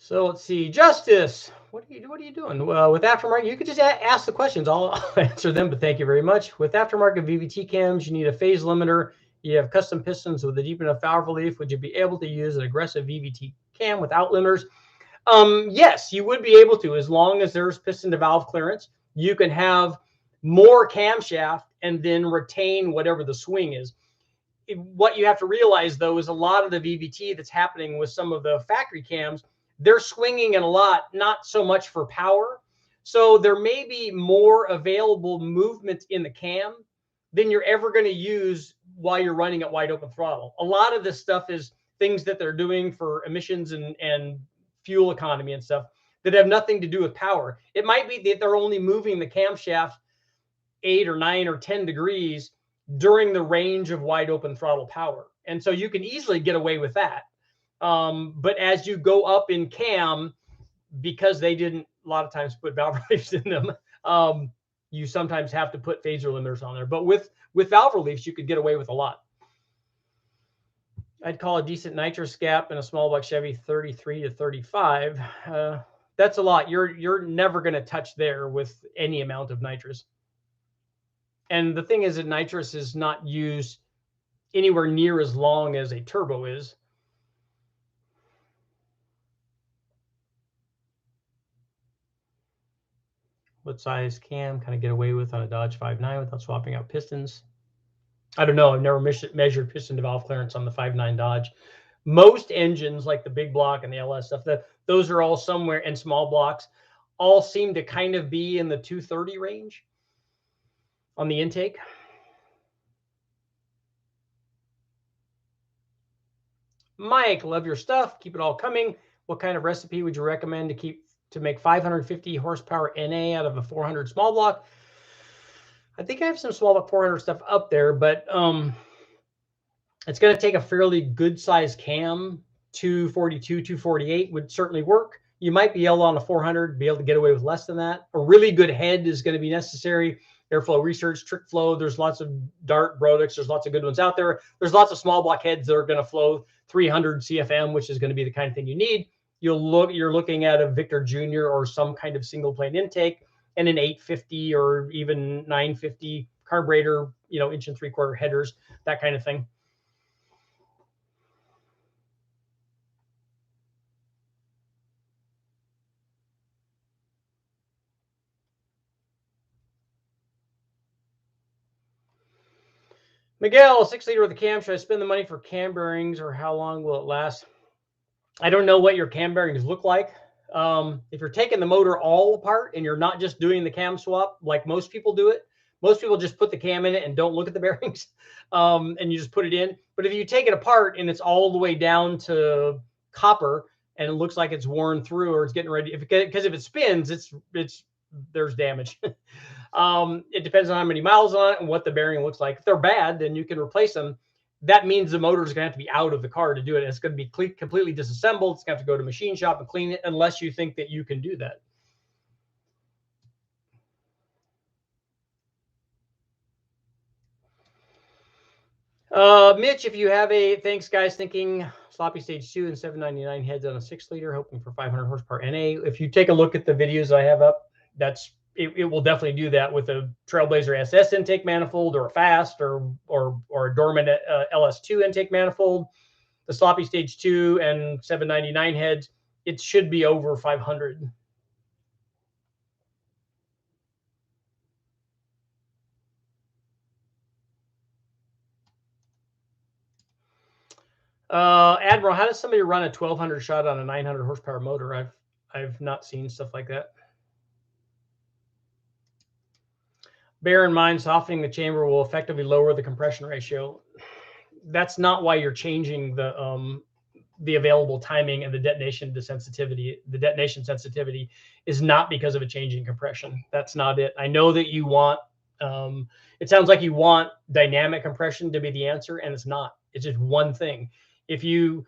[SPEAKER 1] So let's see, Justice. What are you doing? Well, with aftermarket, you could just ask the questions. I'll answer them. But thank you very much. With aftermarket VVT cams, you need a phase limiter. You have custom pistons with a deep enough valve relief. Would you be able to use an aggressive VVT cam without limiters? Yes, you would be able to, as long as there's piston to valve clearance. You can have more camshaft and then retain whatever the swing is. What you have to realize, though, is a lot of the VVT that's happening with some of the factory cams, they're swinging in a lot, not so much for power. So there may be more available movement in the cam than you're ever going to use while you're running at wide open throttle. A lot of this stuff is things that they're doing for emissions and fuel economy and stuff that have nothing to do with power. It might be that they're only moving the camshaft 8 or 9 or 10 degrees during the range of wide open throttle power. And so you can easily get away with that. But as you go up in cam, because they didn't a lot of times put valve reliefs in them, you sometimes have to put phaser limiters on there. But with valve reliefs, you could get away with a lot. I'd call a decent nitrous gap in a small block Chevy 33 to 35. That's a lot. You're never going to touch there with any amount of nitrous. And the thing is that nitrous is not used anywhere near as long as a turbo is. What size cam kind of get away with on a Dodge 5.9 without swapping out pistons? I don't know. I've never measured piston to valve clearance on the 5.9 Dodge. Most engines, like the big block and the LS stuff, those are all somewhere in small blocks, all seem to kind of be in the 230 range on the intake. Mike, love your stuff. Keep it all coming. What kind of recipe would you recommend to make 550 horsepower NA out of a 400 small block? I think I have some small block 400 stuff up there, but it's going to take a fairly good size cam. 242, 248 would certainly work. You might be able on a 400 be able to get away with less than that. A really good head is going to be necessary. Airflow Research, Trick Flow. There's lots of Dart, Brodix. There's lots of good ones out there. There's lots of small block heads that are going to flow 300 CFM, which is going to be the kind of thing you need. You're looking at a Victor Jr. or some kind of single plane intake and an 850 or even 950 carburetor, 1 3/4 headers, that kind of thing. Miguel, 6 liter with the cam. Should I spend the money for cam bearings, or how long will it last? I don't know what your cam bearings look like. If you're taking the motor all apart and you're not just doing the cam swap like most people do it, most people just put the cam in it and don't look at the bearings, and you just put it in. But if you take it apart and it's all the way down to copper and it looks like it's worn through or it's getting ready, because if it spins, there's damage. It depends on how many miles on it and what the bearing looks like. If they're bad, then you can replace them. That means the motor is going to have to be out of the car to do it. It's going to be completely disassembled. It's going to have to go to a machine shop and clean it, unless you think that you can do that. Mitch, if you have thanks guys, thinking sloppy stage 2 and 799 heads on a 6 liter, hoping for 500 horsepower NA. If you take a look at the videos I have up, it will definitely do that with a Trailblazer SS intake manifold, or a fast, or a Dorman LS2 intake manifold. The sloppy stage 2 and 799 heads, it should be over 500. Admiral, how does somebody run a 1200 shot on a 900 horsepower motor? I've not seen stuff like that. Bear in mind, softening the chamber will effectively lower the compression ratio. That's not why you're changing the available timing and the detonation sensitivity. The detonation sensitivity is not because of a change in compression. That's not it. I know that you want, it sounds like you want dynamic compression to be the answer, and it's not. It's just one thing. If you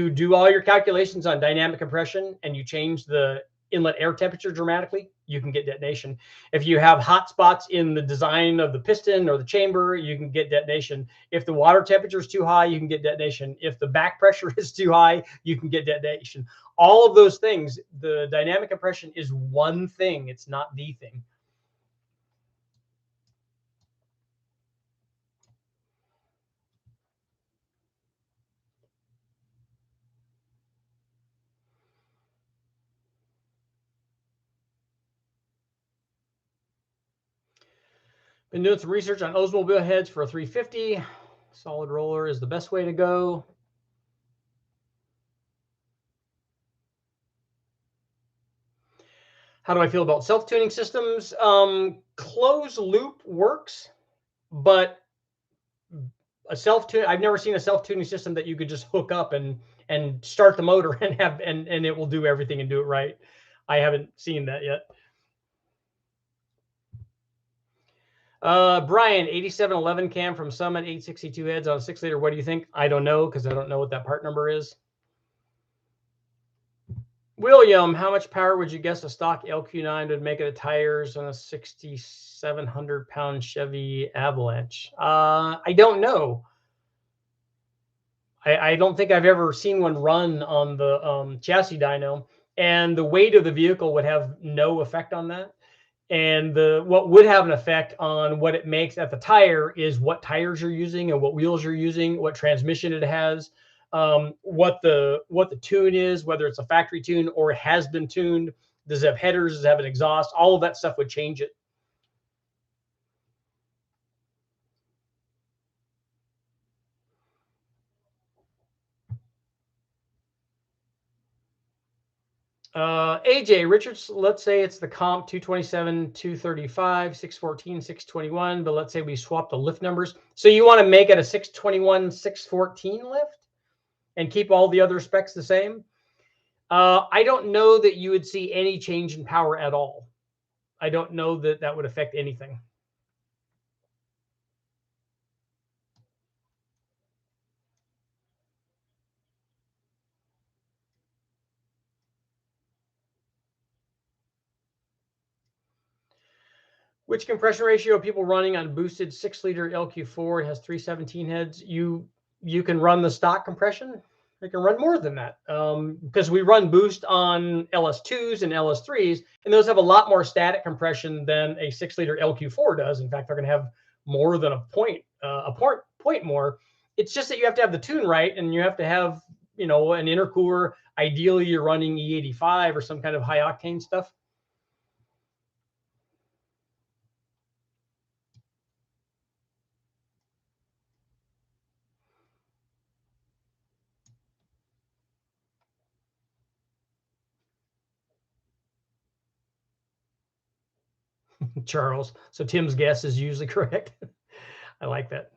[SPEAKER 1] do all your calculations on dynamic compression and you change the inlet air temperature dramatically, you can get detonation. If you have hot spots in the design of the piston or the chamber, you can get detonation. If the water temperature is too high, you can get detonation. If the back pressure is too high, you can get detonation. All of those things, the dynamic compression is one thing. It's not the thing. Been doing some research on Oldsmobile heads for a 350. Solid roller is the best way to go. How do I feel about self-tuning systems? Closed loop works, but I've never seen a self-tuning system that you could just hook up and start the motor and it will do everything and do it right. I haven't seen that yet. Brian, 8711 cam from Summit, 862 heads on a 6-liter. What do you think? I don't know because I don't know what that part number is. William, how much power would you guess a stock LQ9 would make at the tires on a 6,700-pound Chevy Avalanche? I don't know. I don't think I've ever seen one run on the chassis dyno, and the weight of the vehicle would have no effect on that. And what would have an effect on what it makes at the tire is what tires you're using and what wheels you're using, what transmission it has, what the tune is, whether it's a factory tune or it has been tuned. Does it have headers? Does it have an exhaust? All of that stuff would change it. AJ Richards, let's say it's the comp 227, 235, 614, 621, but let's say we swap the lift numbers. So you want to make it a 621, 614 lift and keep all the other specs the same? I don't know that you would see any change in power at all. I don't know that that would affect anything. Which compression ratio are people running on boosted 6-liter LQ4? It has 317 heads. You can run the stock compression. They can run more than that because we run boost on LS2s and LS3s, and those have a lot more static compression than a 6-liter LQ4 does. In fact, they're going to have more than a point more. It's just that you have to have the tune right, and you have to have an intercooler. Ideally, you're running E85 or some kind of high octane stuff. Charles. So Tim's guess is usually correct. I like that.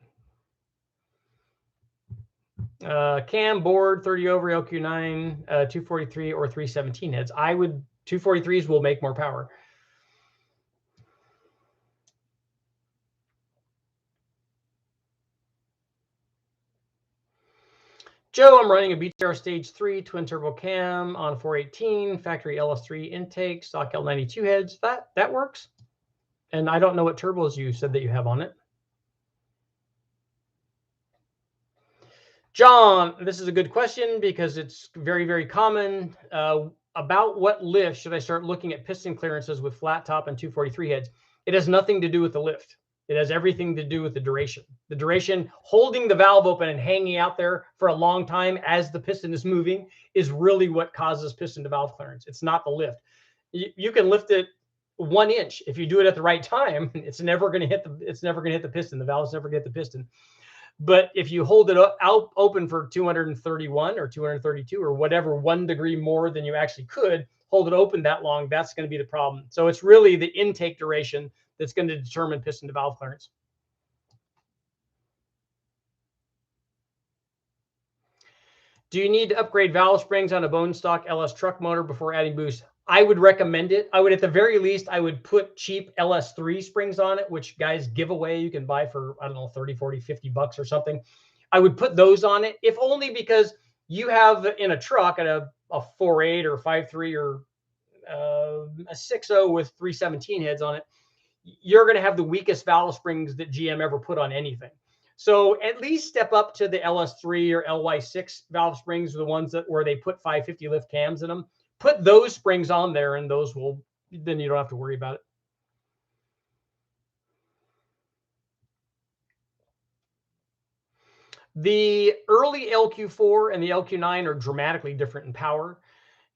[SPEAKER 1] Cam board 30 over LQ9, 243 or 317 heads. 243s will make more power. Joe, I'm running a BTR Stage 3 twin turbo cam on 418, factory Ls3 intake, stock L92 heads. That works. And I don't know what turbos you said that you have on it. John, this is a good question because it's very, very common. About what lift should I start looking at piston clearances with flat top and 243 heads? It has nothing to do with the lift. It has everything to do with the duration. The duration, holding the valve open and hanging out there for a long time as the piston is moving, is really what causes piston to valve clearance. It's not the lift. You can lift it 1 inch if you do it at the right time. It's never going to hit the piston. The valve's never going to hit the piston. But if you hold it out open for 231 or 232 or whatever, 1 degree more than you actually could, hold it open that long, that's going to be the problem. So it's really the intake duration that's going to determine piston to valve clearance. Do you need to upgrade valve springs on a bone stock LS truck motor before adding boost? I would recommend it. I would, at the very least, I would put cheap LS3 springs on it, which guys give away. You can buy for, I don't know, 30, 40, 50 bucks or something. I would put those on it, if only because you have in a truck at a 4.8 or 5.3 or a 6.0 with 317 heads on it, you're going to have the weakest valve springs that GM ever put on anything. So at least step up to the LS3 or LY6 valve springs, the ones where they put 550 lift cams in them. Put those springs on there, and then you don't have to worry about it. The early LQ4 and the LQ9 are dramatically different in power,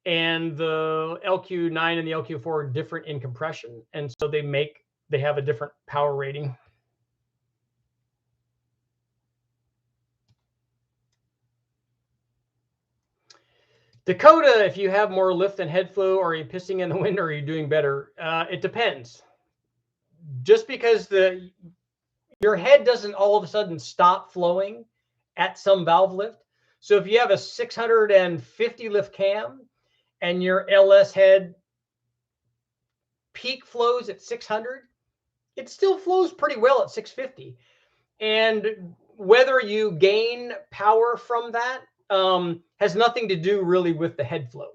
[SPEAKER 1] and the LQ9 and the LQ4 are different in compression, and so they have a different power rating. Dakota, if you have more lift and head flow, are you pissing in the wind or are you doing better? It depends. Just because your head doesn't all of a sudden stop flowing at some valve lift. So if you have a 650 lift cam and your LS head peak flows at 600, it still flows pretty well at 650. And whether you gain power from that has nothing to do really with the head flow.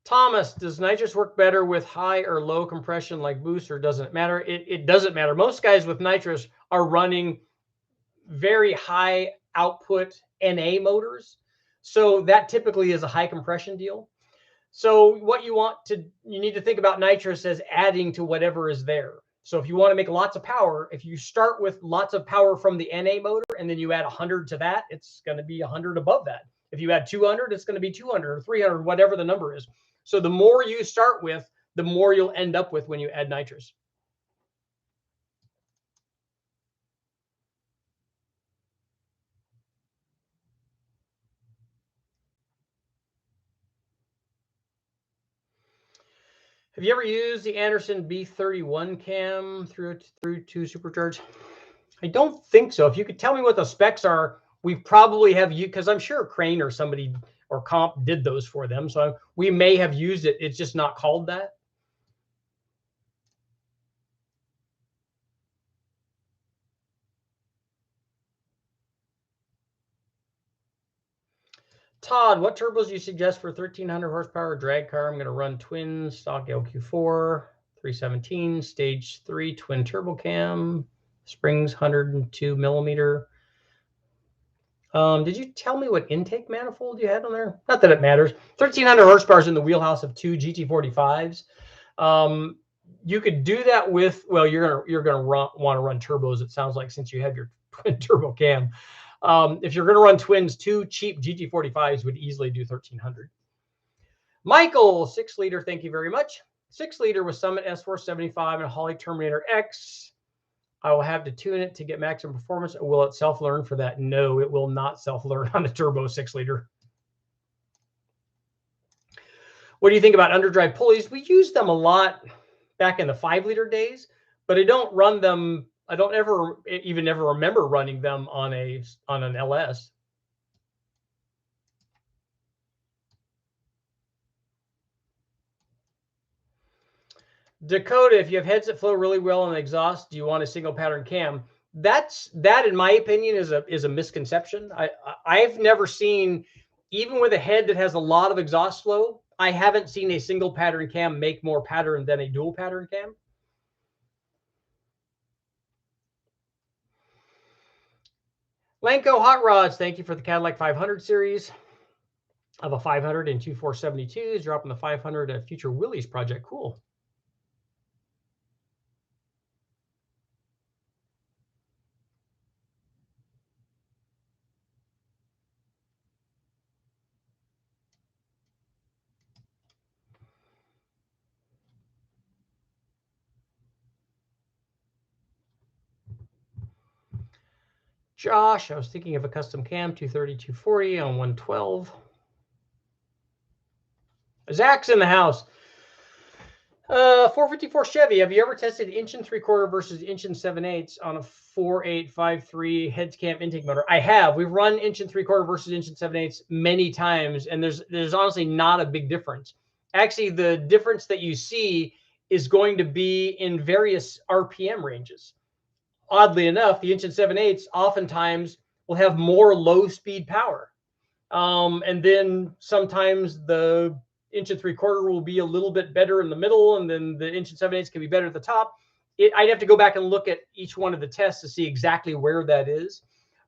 [SPEAKER 1] Thomas, does nitrous work better with high or low compression like boost, or doesn't it matter? It doesn't matter. Most guys with nitrous are running very high output NA motors. So that typically is a high compression deal. So what you need to think about nitrous as adding to whatever is there. So if you want to make lots of power, if you start with lots of power from the NA motor and then you add 100 to that, it's going to be 100 above that. If you add 200, it's going to be 200 or 300, whatever the number is. So the more you start with, the more you'll end up with when you add nitrous. Have you ever used the Anderson B31 cam through to supercharge? I don't think so. If you could tell me what the specs are, we probably have you, because I'm sure Crane or somebody or Comp did those for them. So we may have used it. It's just not called that. Todd, what turbos do you suggest for 1300 horsepower drag car? I'm going to run twin stock LQ4, 317, stage 3 twin turbo cam, springs 102 millimeter. Did you tell me what intake manifold you had on there? Not that it matters. 1300 horsepower is in the wheelhouse of two GT45s. You could do that with, well, you're gonna want to run turbos. It sounds like, since you have your twin turbo cam. If you're gonna run twins, two cheap GT45s would easily do 1300. Michael, 6 liter. Thank you very much. 6 liter with Summit S475 and a Holley Terminator X. I will have to tune it to get maximum performance. Will it self-learn for that? No, it will not self-learn on a turbo 6 liter. What do you think about underdrive pulleys? We used them a lot back in the 5 liter days, but I don't run them. I don't ever remember running them on an LS. Dakota, if you have heads that flow really well on the exhaust, do you want a single pattern cam? That, in my opinion, is a misconception. I've never seen, even with a head that has a lot of exhaust flow, I haven't seen a single pattern cam make more pattern than a dual pattern cam. Lanco Hot Rods, thank you for the Cadillac 500 series. I have a 500 and 2 472s, dropping the 500 at Future Willys project. Cool. Josh, I was thinking of a custom cam, 230, 240 on 112. Zach's in the house. 454 Chevy. Have you ever tested 1 3/4 versus 1 7/8 on a 4853 heads cam intake motor? I have. We've run 1 3/4 versus 1 7/8 many times, and there's honestly not a big difference. Actually, the difference that you see is going to be in various RPM ranges. Oddly enough, the 1 7/8 oftentimes will have more low speed power. And then sometimes the 1 3/4 will be a little bit better in the middle, and then the 1 7/8 can be better at the top. I'd have to go back and look at each one of the tests to see exactly where that is.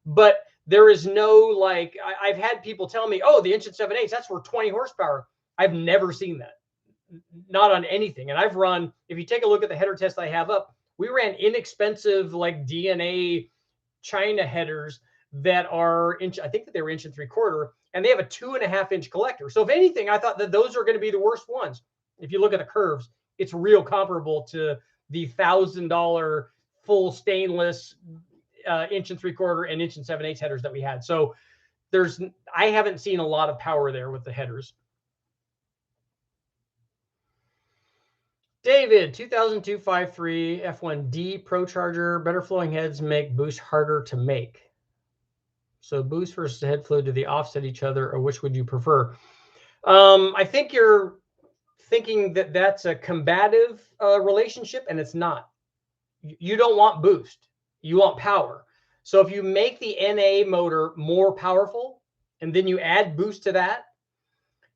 [SPEAKER 1] But there is no, like, I've had people tell me, oh, the 1 7/8, that's for 20 horsepower. I've never seen that. Not on anything. And I've run, if you take a look at the header test I have up, we ran inexpensive, like, DNA China headers that are I think that they were 1 3/4, and they have a 2.5 inch collector. So if anything, I thought that those are going to be the worst ones. If you look at the curves, it's real comparable to the $1,000 full stainless 1 3/4 and 1 7/8 headers that we had. So I haven't seen a lot of power there with the headers. David, 2002 53 F1D Pro Charger, better flowing heads make boost harder to make. So boost versus head flow, do they offset each other, or which would you prefer? I think thinking that that's a combative relationship, and it's not. You don't want boost. You want power. So if you make the NA motor more powerful and then you add boost to that,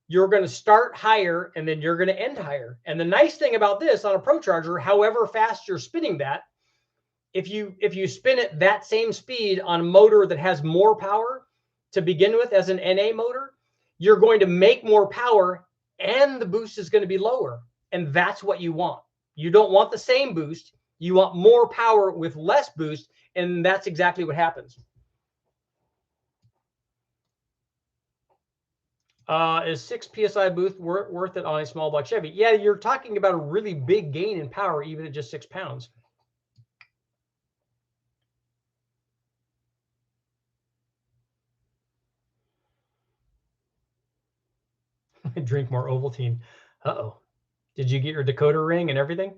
[SPEAKER 1] you're going to start higher and then you're going to end higher. And the nice thing about this on a Pro Charger, however fast you're spinning that, if you spin it that same speed on a motor that has more power to begin with as an NA motor, you're going to make more power and the boost is going to be lower. And that's what you want. You don't want the same boost. You want more power with less boost. And that's exactly what happens. Is 6 PSI boost worth it on a small block Chevy? Yeah, you're talking about a really big gain in power, even at just 6 pounds. Drink more Ovaltine. Uh-oh. Did you get your decoder ring and everything?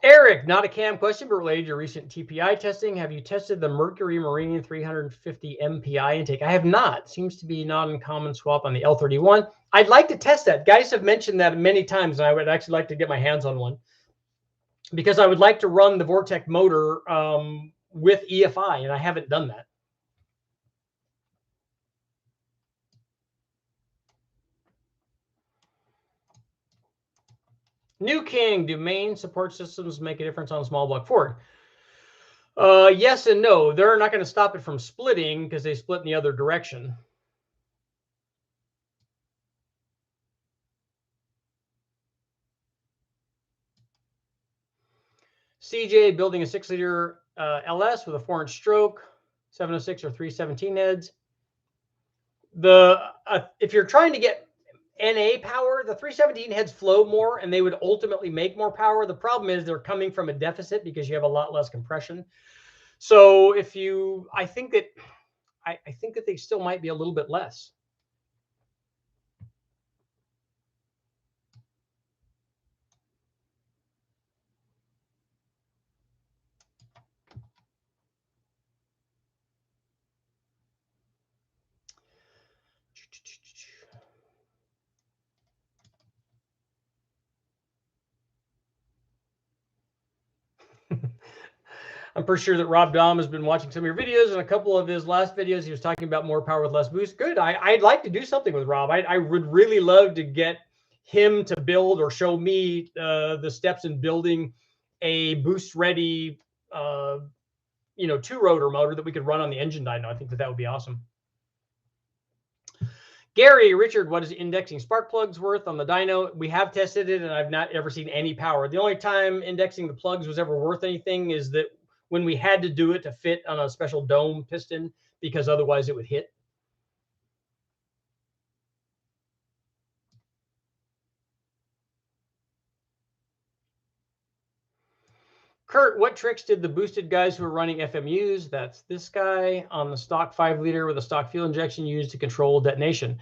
[SPEAKER 1] Eric, not a cam question, but related to recent TPI testing. Have you tested the Mercury Marine 350 MPI intake? I have not. Seems to be not uncommon swap on the L31. I'd like to test that. Guys have mentioned that many times, and I would actually like to get my hands on one because I would like to run the Vortec motor with EFI, and I haven't done that. New King, do main support systems make a difference on a small block Ford? Yes and no. They're not going to stop it from splitting because they split in the other direction. CJ building a 6-liter LS with a 4-inch stroke, 706 or 317 heads. If you're trying to get NA power, the 317 heads flow more and they would ultimately make more power. The problem is they're coming from a deficit because you have a lot less compression. So I think that they still might be a little bit less. I'm pretty sure that Rob Dahm has been watching some of your videos, and a couple of his last videos, he was talking about more power with less boost. Good. I'd like to do something with Rob. I would really love to get him to build or show me the steps in building a boost-ready, 2-rotor motor that we could run on the engine dyno. I think that would be awesome. Gary, Richard, what is indexing spark plugs worth on the dyno? We have tested it, and I've not ever seen any power. The only time indexing the plugs was ever worth anything is that when we had to do it to fit on a special dome piston because otherwise it would hit. Kurt, what tricks did the boosted guys who are running FMUs, that's this guy, on the stock 5-liter with a stock fuel injection use to control detonation?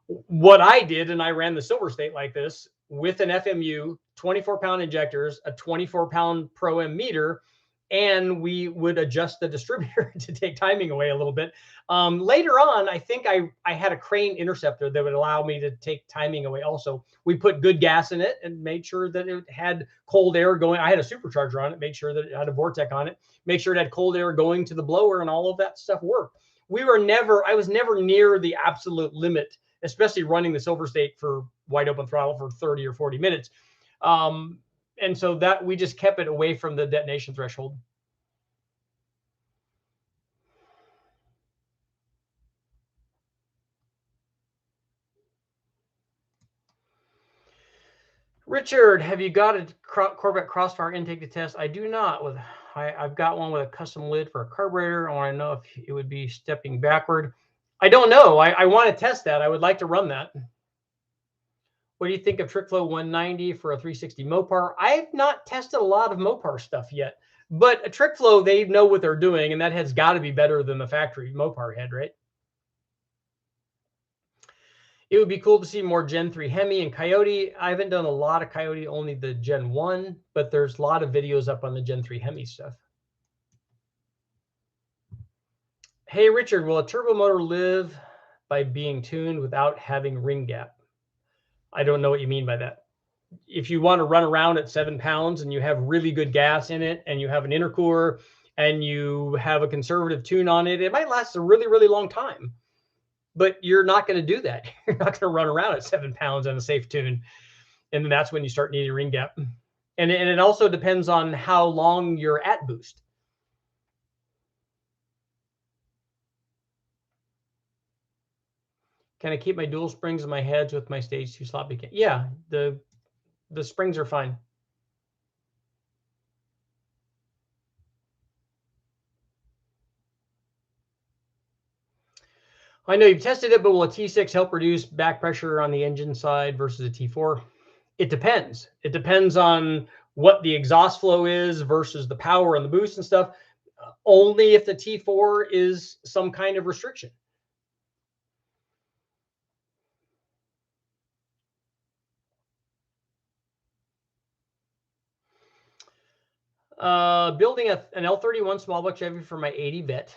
[SPEAKER 1] What I did, and I ran the Silver State like this, with an FMU, 24-pound injectors, a 24-pound Pro M meter, and we would adjust the distributor to take timing away a little bit. Later on, I think I had a crane interceptor that would allow me to take timing away also. We put good gas in it and made sure that it had cold air going. I had a supercharger on it, made sure that it had a Vortec on it, make sure it had cold air going to the blower, and all of that stuff worked. I was never near the absolute limit, especially running the Silver State for wide open throttle for 30 or 40 minutes. And so that we just kept it away from the detonation threshold. Richard, have you got a Corvette Crossfire intake to test? I do not. I've got one with a custom lid for a carburetor. I want to know if it would be stepping backward. I don't know. I want to test that. I would like to run that. What do you think of TrickFlow 190 for a 360 Mopar? I have not tested a lot of Mopar stuff yet, but a TrickFlow, they know what they're doing, and that head's got to be better than the factory Mopar head, right? It would be cool to see more Gen 3 Hemi and Coyote. I haven't done a lot of Coyote, only the Gen 1, but there's a lot of videos up on the Gen 3 Hemi stuff. Hey, Richard, will a turbo motor live by being tuned without having ring gap? I don't know what you mean by that. If you want to run around at 7 pounds and you have really good gas in it and you have an intercooler and you have a conservative tune on it, it might last a really, really long time. But you're not going to do that. You're not going to run around at 7 pounds on a safe tune. And then that's when you start needing ring gap. And it also depends on how long you're at boost. Can I keep my dual springs in my heads with my stage 2 slot beacon? Yeah, the springs are fine. I know you've tested it, but will a T6 help reduce back pressure on the engine side versus a T4? It depends. It depends on what the exhaust flow is versus the power and the boost and stuff. Only if the T4 is some kind of restriction. Building an L31 small block Chevy for my 80 vet.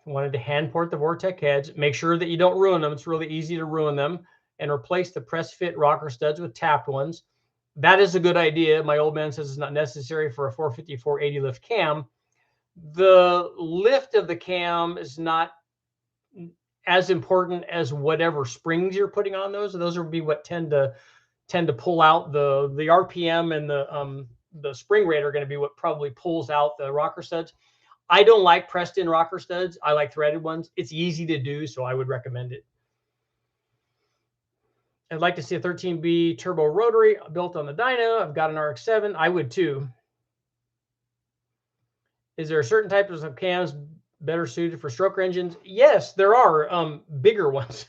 [SPEAKER 1] Wanted to hand port the Vortec heads. Make sure that you don't ruin them. It's really easy to ruin them. And replace the press fit rocker studs with tapped ones. That is a good idea. My old man says it's not necessary for a 450, 480 lift cam. The lift of the cam is not as important as whatever springs you're putting on those. Those would be what tend to pull out the RPM, and the spring rate are going to be what probably pulls out the rocker studs. I don't like pressed in rocker studs. I like threaded ones. It's easy to do, so I would recommend it. I'd like to see a 13B turbo rotary built on the dyno. I've got an RX-7. I would too. Is there certain types of cams better suited for stroker engines? Yes, there are bigger ones.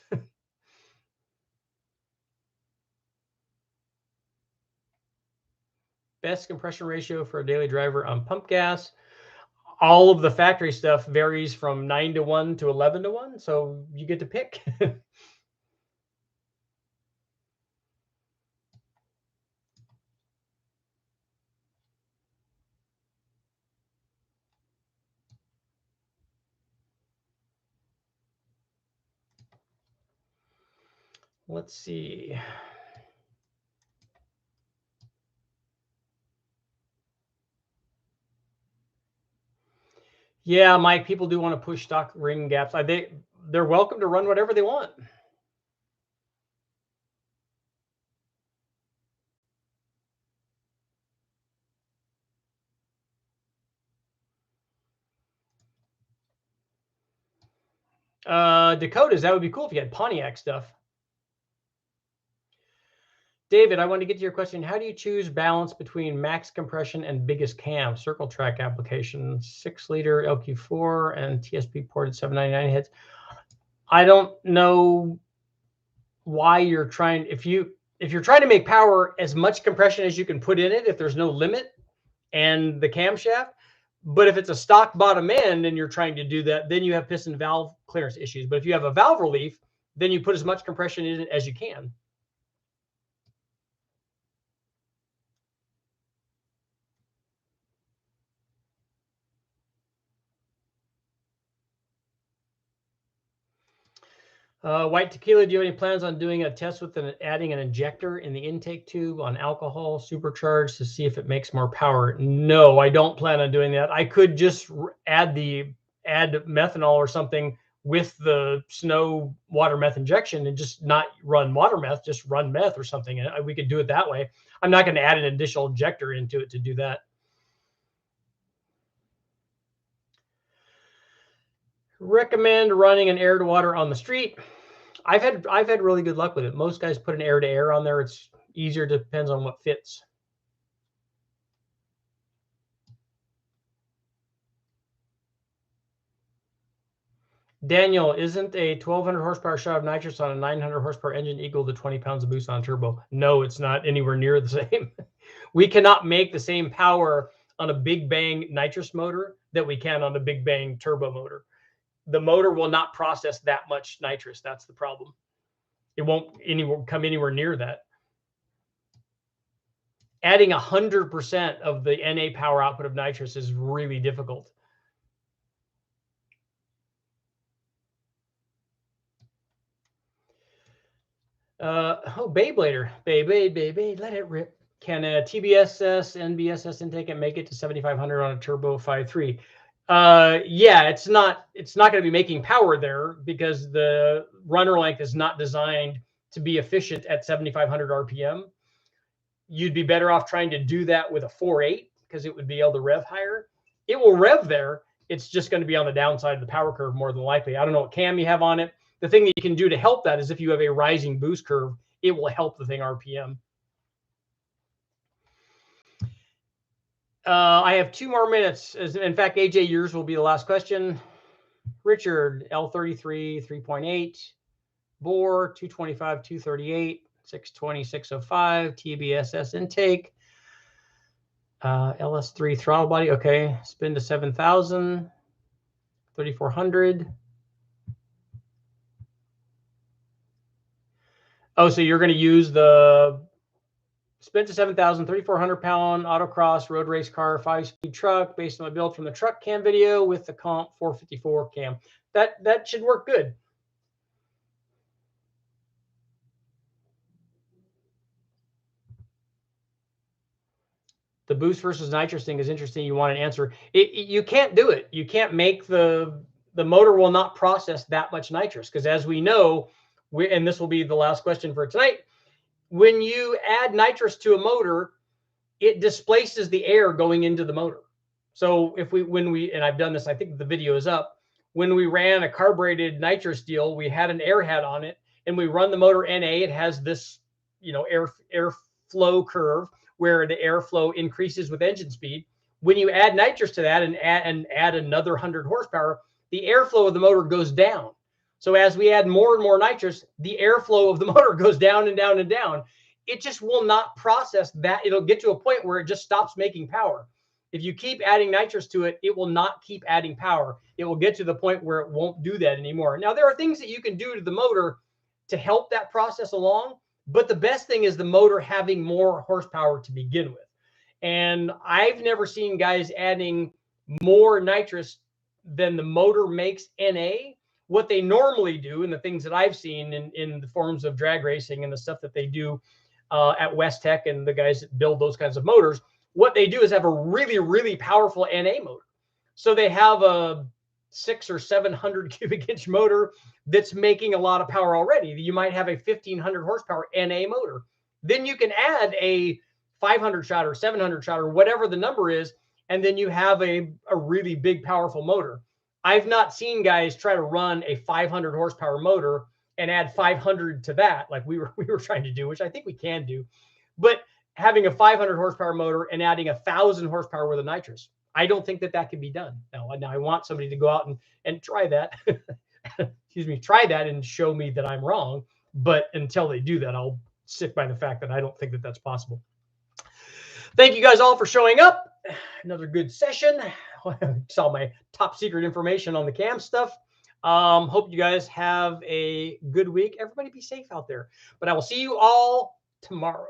[SPEAKER 1] Best compression ratio for a daily driver on pump gas. All of the factory stuff varies from 9-1 to 11-1, so you get to pick. Let's see. Yeah, Mike, people do want to push stock ring gaps. They're welcome to run whatever they want. Dakotas, that would be cool if you had Pontiac stuff. David, I want to get to your question. How do you choose balance between max compression and biggest cam? Circle track application, 6-liter LQ4 and TSP ported 799 heads. I don't know why you're trying. If you're trying to make power, as much compression as you can put in it, if there's no limit, and the camshaft. But if it's a stock bottom end and you're trying to do that, then you have piston valve clearance issues. But if you have a valve relief, then you put as much compression in it as you can. White Tequila, do you have any plans on doing a test with adding an injector in the intake tube on alcohol supercharged to see if it makes more power? No, I don't plan on doing that. I could just add methanol or something with the snow water meth injection and just not run water meth, just run meth or something. And we could do it that way. I'm not going to add an additional injector into it to do that. Recommend running an air to water on the street. I've had really good luck with it. Most guys put an air to air on there. It's easier, depends on what fits. Daniel, isn't a 1200 horsepower shot of nitrous on a 900 horsepower engine equal to 20 pounds of boost on turbo? No, it's not anywhere near the same. We cannot make the same power on a big bang nitrous motor that we can on a big bang turbo motor. The motor will not process that much nitrous. That's the problem. It won't come anywhere near that. Adding 100% of the NA power output of nitrous is really difficult. Oh, Beyblader. Beyblade, let it rip. Can a TBSS, NBSS intake and make it to 7,500 on a turbo 5.3? Yeah, it's not going to be making power there because the runner length is not designed to be efficient at 7,500 RPM. You'd be better off trying to do that with a 4.8 because it would be able to rev higher. It will rev there. It's just going to be on the downside of the power curve more than likely. I don't know what cam you have on it. The thing that you can do to help that is if you have a rising boost curve, it will help the thing RPM. I have 2 more minutes. In fact, AJ, yours will be the last question. Richard, L33, 3.8, bore, 225, 238, 620, 605, TBSS intake, Ls3 throttle body. Okay, spin to 7,000, 3,400. Oh, so you're going to use the spin to 7,000, 3,400 pound autocross road race car, 5-speed truck based on my build from the truck cam video with the comp 454 cam. That should work good. The boost versus nitrous thing is interesting. You want an answer. You can't do it. You can't make the motor will not process that much nitrous because as we know, and this will be the last question for tonight, when you add nitrous to a motor, it displaces the air going into the motor. So when we, and I've done this, I think the video is up, when we ran a carbureted nitrous deal, we had an air head on it and we run the motor NA. It has this, air flow curve where the airflow increases with engine speed. When you add nitrous to that and add another 100 horsepower, the airflow of the motor goes down. So as we add more and more nitrous, the airflow of the motor goes down and down and down. It just will not process that. It'll get to a point where it just stops making power. If you keep adding nitrous to it, it will not keep adding power. It will get to the point where it won't do that anymore. Now, there are things that you can do to the motor to help that process along, but the best thing is the motor having more horsepower to begin with. And I've never seen guys adding more nitrous than the motor makes NA. What they normally do, and the things that I've seen in the forms of drag racing and the stuff that they do at West Tech and the guys that build those kinds of motors, what they do is have a really, really powerful NA motor. So they have a 600 or 700 cubic inch motor that's making a lot of power already. You might have a 1,500 horsepower NA motor. Then you can add a 500 shot or 700 shot or whatever the number is, and then you have a really big, powerful motor. I've not seen guys try to run a 500 horsepower motor and add 500 to that, like we were trying to do, which I think we can do. But having a 500 horsepower motor and adding 1,000 horsepower worth of nitrous, I don't think that can be done. Now I want somebody to go out and try that. Excuse me, try that and show me that I'm wrong. But until they do that, I'll stick by the fact that I don't think that that's possible. Thank you guys all for showing up. Another good session. Saw my top secret information on the cam stuff. Hope you guys have a good week. Everybody be safe out there. But I will see you all tomorrow.